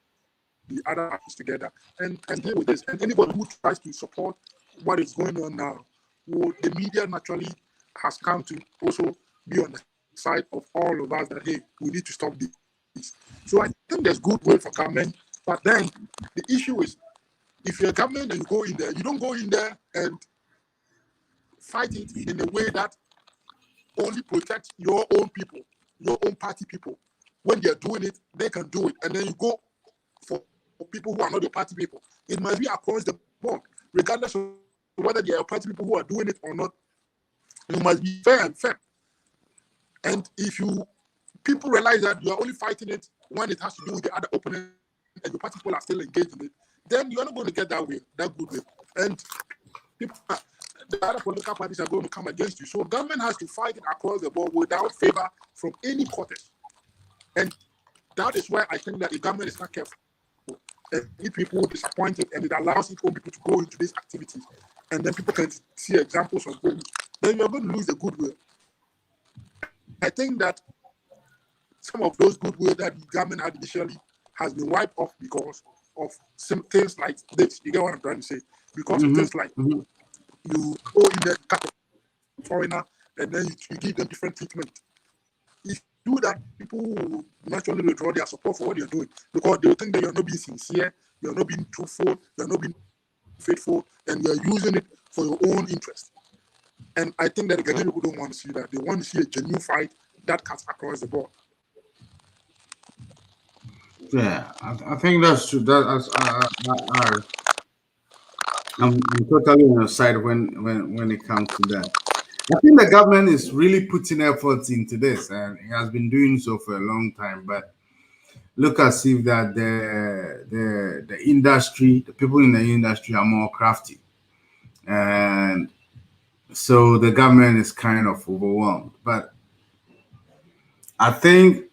the other parties together and deal with this. And anybody who tries to support what is going on now, the media naturally has come to also be on the side of all of us that, hey, we need to stop this. So I think there's goodwill for government, but then the issue is, if you're a government and you go in there, you don't go in there and fight it in a way that only protects your own people, your own party people. When they're doing it, they can do it. And then you go for people who are not your party people. It must be across the board, regardless of whether they are party people who are doing it or not. You must be fair and fair. And if people realize that you are only fighting it when it has to do with the other opponent and your party people are still engaged in it, then you are not going to get that good way. And people, the other political parties are going to come against you. So government has to fight it across the board without favor from any quarters. And that is why I think that the government is not careful. And if people are disappointed and it allows its own people to go into these activities, and then people can see examples of good, then you're going to lose the goodwill. I think that some of those goodwill that the government had initially has been wiped off because of some things like this. You get what I'm trying to say? Because of things like you go in there, cut a foreigner, and then you give them different treatment. If you do that, people will naturally withdraw their support for what you're doing because they will think that you're not being sincere, you're not being truthful, you're not being faithful, and you're using it for your own interest. And I think that the Ghanaian people don't want to see that. They want to see a genuine fight that cuts across the board. Yeah, I think that's true. I'm totally on your side when it comes to that. I think the government is really putting efforts into this, and it has been doing so for a long time. But look as if that the industry, the people in the industry are more crafty, and so the government is kind of overwhelmed. But I think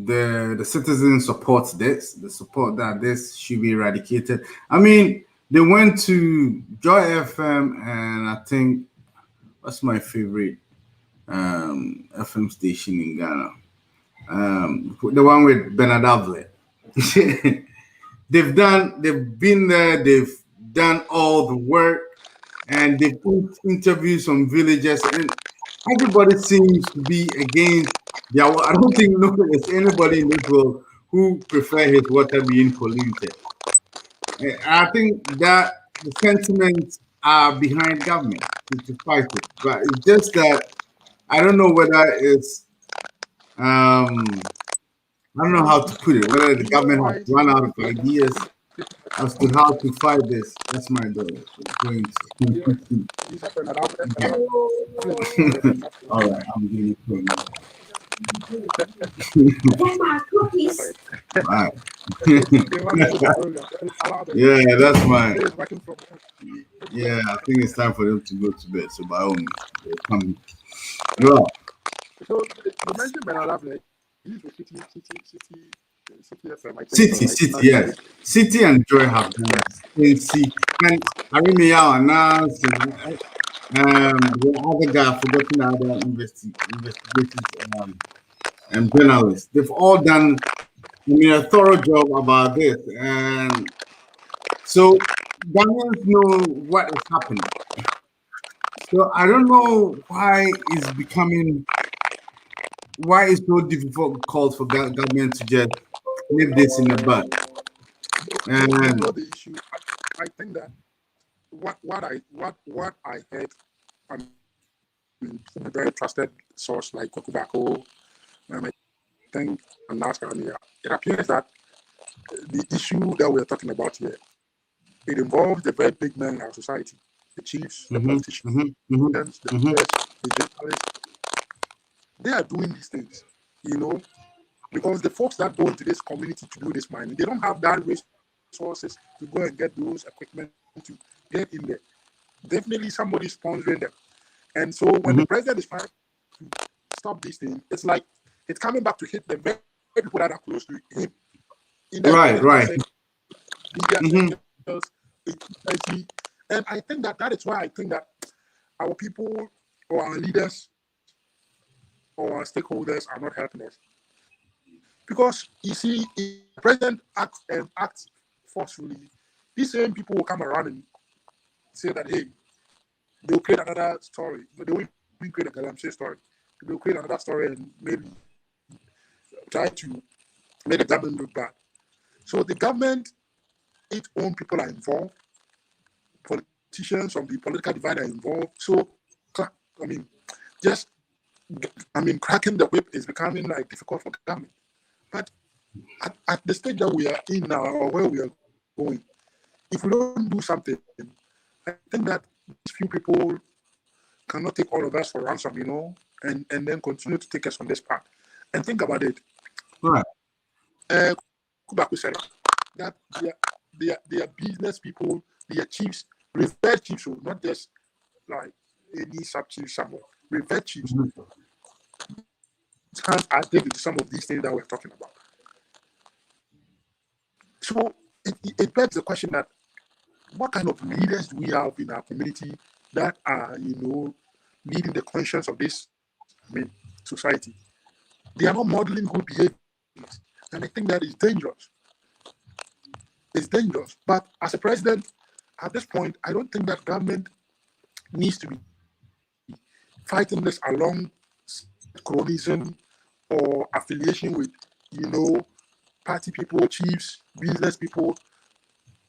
the citizens support this. The support that this should be eradicated. I mean, they went to Joy FM, and I think what's my favorite FM station in Ghana? The one with Bernard Avlet. They've been there, they've done all the work, and they've put interviews from villagers, and everybody seems to be against their water. I don't think there's anybody in this world who prefer his water being polluted. I think that the sentiments are behind government to fight it, but it's just that I don't know whether it's I don't know how to put it. Whether the government has run out of ideas as to how to fight this. That's my point. All right, I'm getting it. Right. Yeah, that's mine. Yeah, I think it's time for them to go to bed. So by all means, they'll come. Yeah. So you mentioned Bernard Avlet. He's a city City, yes. City and Joy have done it. And Arimia announced, the other guy, I've forgotten the other investigators and journalists. They've all done a thorough job about this. And so Ghanaians know what is happening. So I don't know why it's so difficult for government to just nip this in the bud. And the issue, I think that what I heard, I mean, from a very trusted source like Kokubako, I think Alaska, it appears that the issue that we're talking about here, it involves the very big men in our society, the chiefs, the politicians, the press, the journalists. They are doing these things, because the folks that go into this community to do this mining, they don't have that resources to go and get those equipment to get in there. Definitely somebody sponsoring them. And so when the president is trying to stop these things, it's like it's coming back to hit the very people that are close to him. Right. And I think that is why I think that our people or our leaders or our stakeholders are not helping us. Because you see, if the president acts forcefully, these same people will come around and say that, hey, they'll create another story. But they won't create a Galamsey story. They'll create another story and maybe try to make the government look bad. So the government, its own people are involved. Politicians from the political divide are involved. So, cracking the whip is becoming difficult for government. But at the stage that we are in now, or where we are going, if we don't do something, I think that these few people cannot take all of us for ransom, and then continue to take us on this path. And think about it. Right. Kubaku said that they are business people, they are chiefs, revered chiefs, so not just like any sub-chief somewhere, revered chiefs. Hands are addicted to some of these things that we're talking about. So it begs the question that what kind of leaders do we have in our community that are, leading the conscience of this society? They are not modeling good behavior. And I think that is dangerous. It's dangerous. But as a president, at this point, I don't think that government needs to be fighting this along cronyism or affiliation with, party people, chiefs, business people.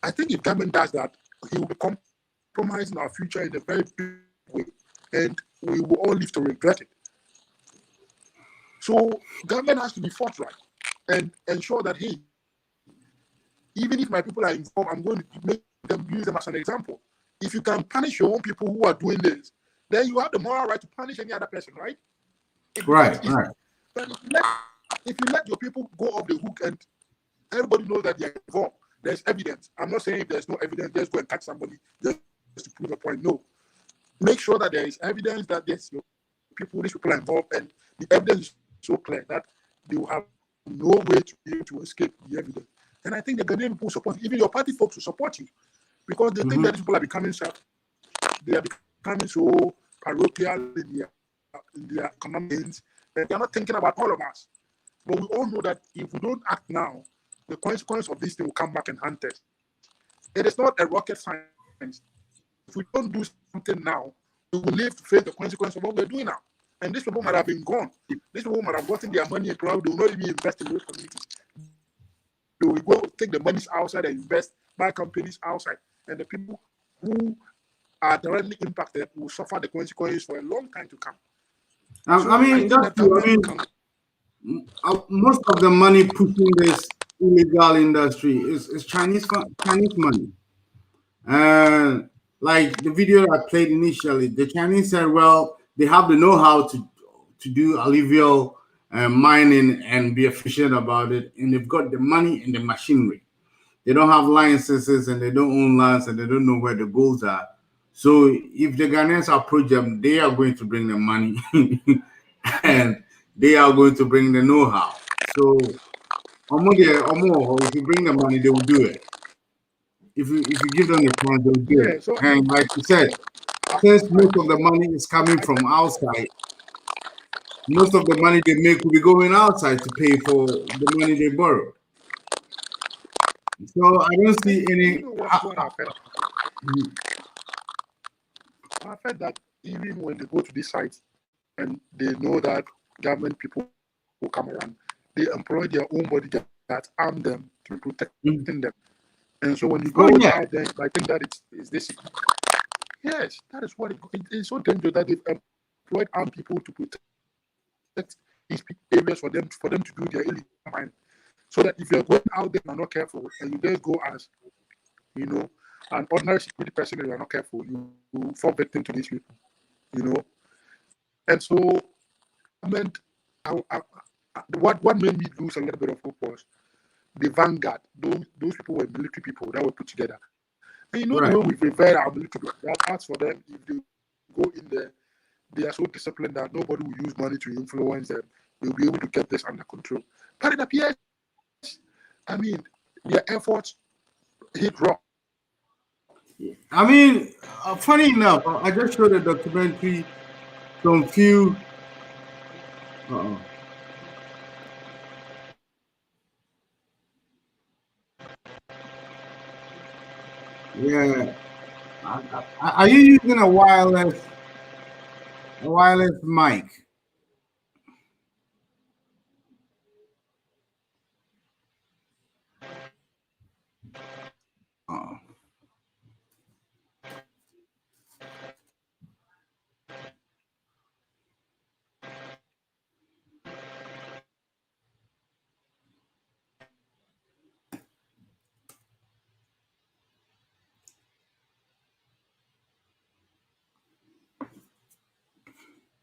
I think if government does that, he will be compromising our future in a very big way. And we will all live to regret it. So government has to be forthright and ensure that, hey, even if my people are involved, I'm going to use them as an example. If you can punish your own people who are doing this, then you have the moral right to punish any other person, right? Right. But if you let your people go off the hook and everybody knows that they're involved, there's evidence. I'm not saying if there's no evidence, just go and catch somebody just to prove a point. No. Make sure that there is evidence that these people are involved, and the evidence is so clear that they will have no way to be able to escape the evidence. And I think the Ghanaian people support, even your party folks will support you, because they think that these people are becoming they are becoming so parochial in their economics, that they're not thinking about all of us. But we all know that if we don't act now, the consequence of this thing will come back and haunt us. It is not a rocket science. If we don't do something now, we will live to face the consequence of what we're doing now. And these people might have been gone. These people might have gotten their money and probably will not even invest in those communities. They will go take the monies outside and invest, buy companies outside. And the people who are directly impacted will suffer the consequences for a long time to come. Most of the money pushing this illegal industry is Chinese money. And like the video I played initially, the Chinese said, well, they have the know-how to do alluvial mining and be efficient about it, and they've got the money and the machinery. They don't have licenses and they don't own lands and they don't know where the goals are. So if the Ghanaians approach them, they are going to bring the money and they are going to bring the know-how. So if you bring the money, they will do it. If you give them the chance, they'll do Yeah, it. so And like you said, since most of the money is coming from outside, most of the money they make will be going outside to pay for the money they borrowed. So I don't see any. you know what I've heard? I've heard that even when they go to these sites and they know that government people will come around, they employ their own bodyguards that arm them to protect them. And so when you go out there, I think that it's this. Yes, that is what it's so dangerous that they've employed armed people to protect these areas for them to do their illegal mining. So that if you're going out there and are not careful, and you just go as, you know, an ordinary security person and you're not careful, you fall victim to these people, you know. And so, what made me lose a little bit of hope was the vanguard. Those people were military people that were put together. And you know, the way we've revered our military, that's for them. If they go in there, they are so disciplined that nobody will use money to influence them. They'll be able to get this under control. But it appears, I mean, their efforts hit rock. I mean, funny enough, I just showed a documentary from few. Yeah. Are you using a wireless mic?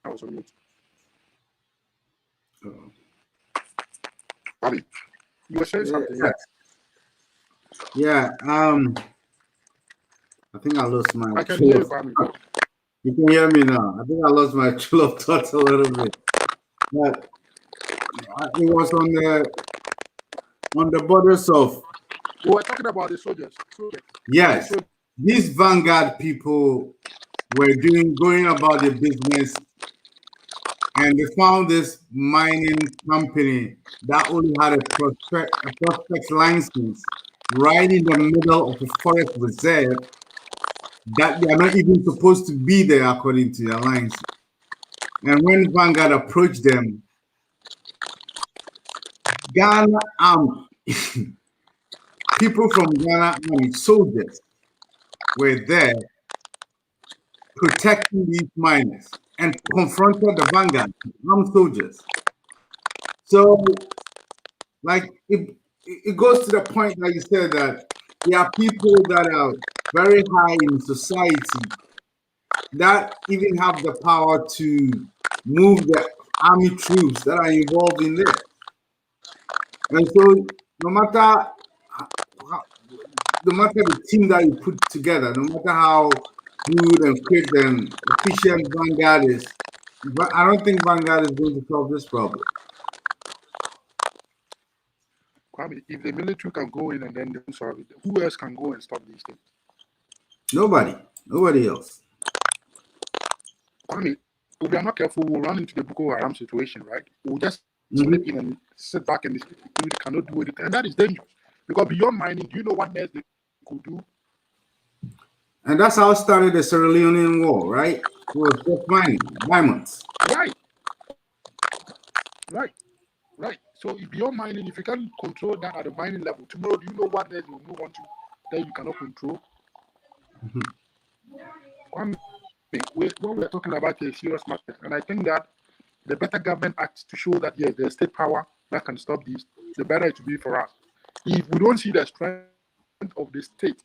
I was on mute. Bobby, you were saying something. Yeah. I think I lost my. I can hear you, Bobby. You can hear me now. I think I lost my trail of thought a little bit. But it was on the borders of. We were talking about the soldiers. Yes, these vanguard people were going about their business, and they found this mining company that only had a prospect license right in the middle of a forest reserve that they are not even supposed to be there according to their license. And when Vanguard approached them, Ghana Army, people from Ghana Army, soldiers, were there protecting these miners and confronted the Vanguard armed soldiers. So, like, it goes to the point, like you said, that there are people that are very high in society that even have the power to move the army troops that are involved in this. And so, no matter the team that you put together, no matter how good and quick and efficient Vanguard is, but I don't think Vanguard is going to solve this problem. Kwame, if the military can go in and then they solve it, who else can go and stop these things? Nobody else. Kwame, if we are not careful, we'll run into the Boko Haram situation, right? We'll just sleep in and sit back and we cannot do anything. And that is dangerous. Because beyond mining, do you know what else they could do? And that's how it started the Sierra Leonean War, right? It was just mining, diamonds. Right. So if beyond mining, if you can control that at the mining level, tomorrow, do you know what else will move on to that you cannot control? What we're talking about is a serious matter. And I think that the better government acts to show that, yes, there's state power that can stop this, the better it will be for us. If we don't see the strength of the state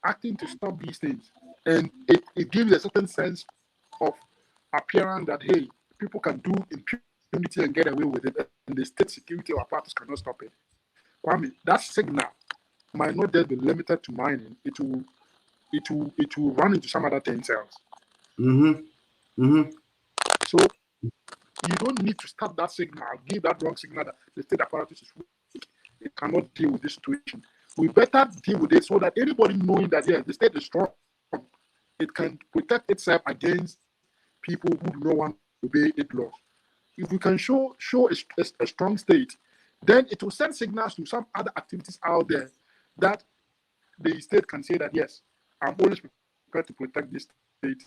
acting to stop these things, and it gives a certain sense of appearance that, hey, people can do impunity and get away with it, and the state security apparatus cannot stop it. Kwame, that signal might not just be limited to mining. It will run into some other things else. So you don't need to start that signal, give that wrong signal that the state apparatus is cannot deal with this situation. We better deal with it so that anybody knowing that yes, the state is strong, it can protect itself against people who do not want to obey its laws. If we can show a strong state, then it will send signals to some other activities out there that the state can say that yes, I'm always prepared to protect this state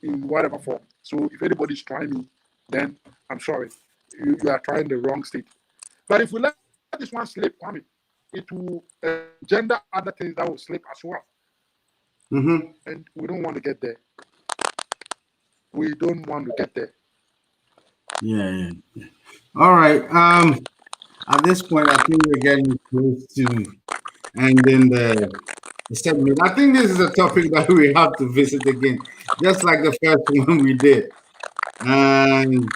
in whatever form. So if anybody's trying me, then I'm sorry, you are trying the wrong state. But if we let this one slip, it will gender other things that will slip as well. And we don't want to get there. We don't want to get there. Yeah. All right. At this point, I think we're getting close to ending the segment. I think this is a topic that we have to visit again, just like the first one we did. And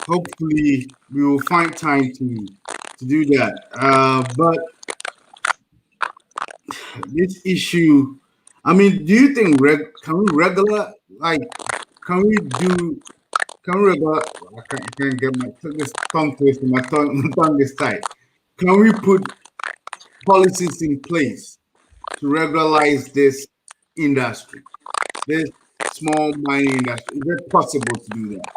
hopefully we will find time to do that. But this issue, I mean, do you think can we regular, like, can we regular, I can't get my tongue twisted, my tongue is tight. Can we put policies in place to regularize this industry, this small mining industry? Is it possible to do that?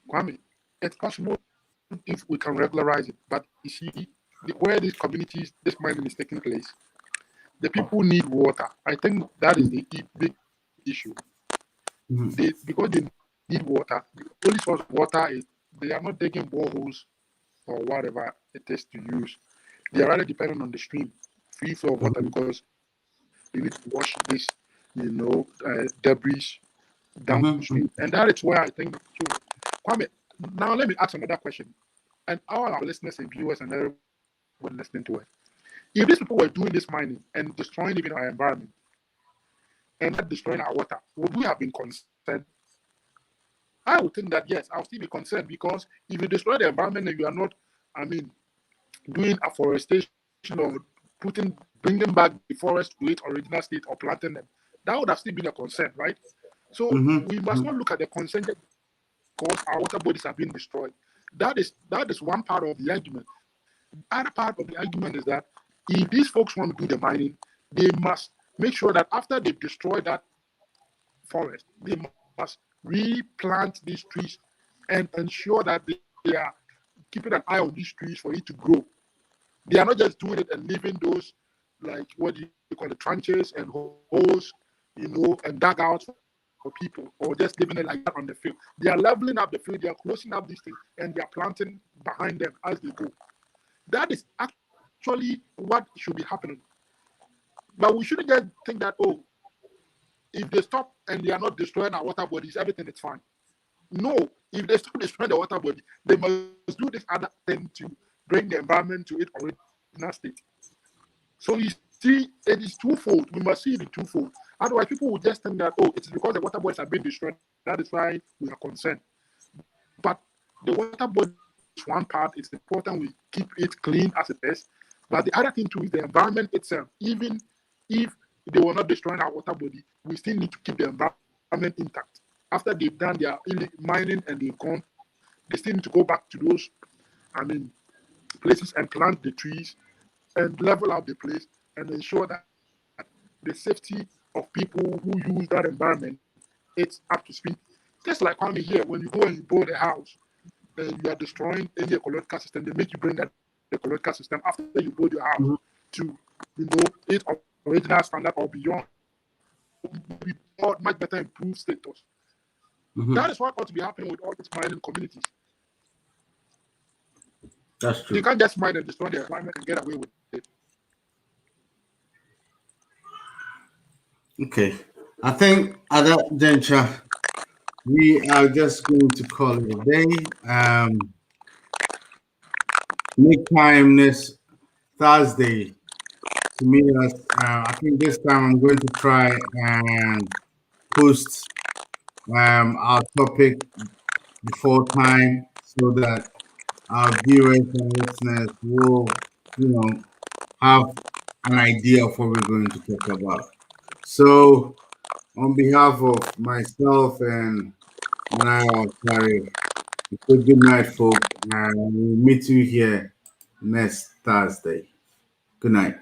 Kwame, it's possible if we can regularize it, but you see, where these communities, this mining is taking place, the people need water. I think that is the big issue. Because they need water, the only source of water is they are not digging boreholes or whatever it is to use. They are rather dependent on the stream, free flow of water, because you need to wash this, debris downstream. And that is where I think, Kwame, now let me ask another question. And all our listeners and viewers and everyone listening to it. If these people were doing this mining and destroying even our environment and not destroying our water, would we have been concerned? I would think that yes, I'll still be concerned, because if you destroy the environment and you are not, doing afforestation or bringing back the forest to its original state or planting them, that would have still been a concern, right? So we must not look at the concern because our water bodies are being destroyed. That is one part of the argument. The other part of the argument is that if these folks want to do the mining, they must make sure that after they've destroyed that forest, they must replant these trees and ensure that they are keeping an eye on these trees for it to grow. They are not just doing it and leaving those, like, what do you call it, trenches and holes, and dugouts for people, or just leaving it like that on the field. They are leveling up the field, they are closing up these things, and they are planting behind them as they go. That is actually what should be happening. But we shouldn't just think that, if they stop and they are not destroying our water bodies, everything is fine. No, if they stop destroying the water body, they must do this other thing to bring the environment to its original state. So you see, it is twofold. We must see it in twofold. Otherwise, people will just think that, it's because the water bodies are being destroyed. That is why we are concerned. But the water body is one part. It's important we keep it clean as it is. But the other thing too is the environment itself. Even if they were not destroying our water body, we still need to keep the environment intact. After they've done their mining and they've gone, they still need to go back to those, places and plant the trees and level out the place and ensure that the safety of people who use that environment, it's up to speed. Just like Kwame here, when you go and you build a house, and you are destroying any ecological system, they make you bring that ecological system after you build your house to, its original standard or beyond, much better improved status. That is what ought to be happening with all these mining communities. That's true. You can't just mine and destroy the environment and get away with it. Okay. I think at that juncture, we are just going to call it a day. Make time this Thursday to meet us. I think this time I'm going to try and post our topic before time so that our viewers and listeners will, have an idea of what we're going to talk about. So, on behalf of myself and Manaya Okari, Good night, folks. We'll meet you here next Thursday. Good night.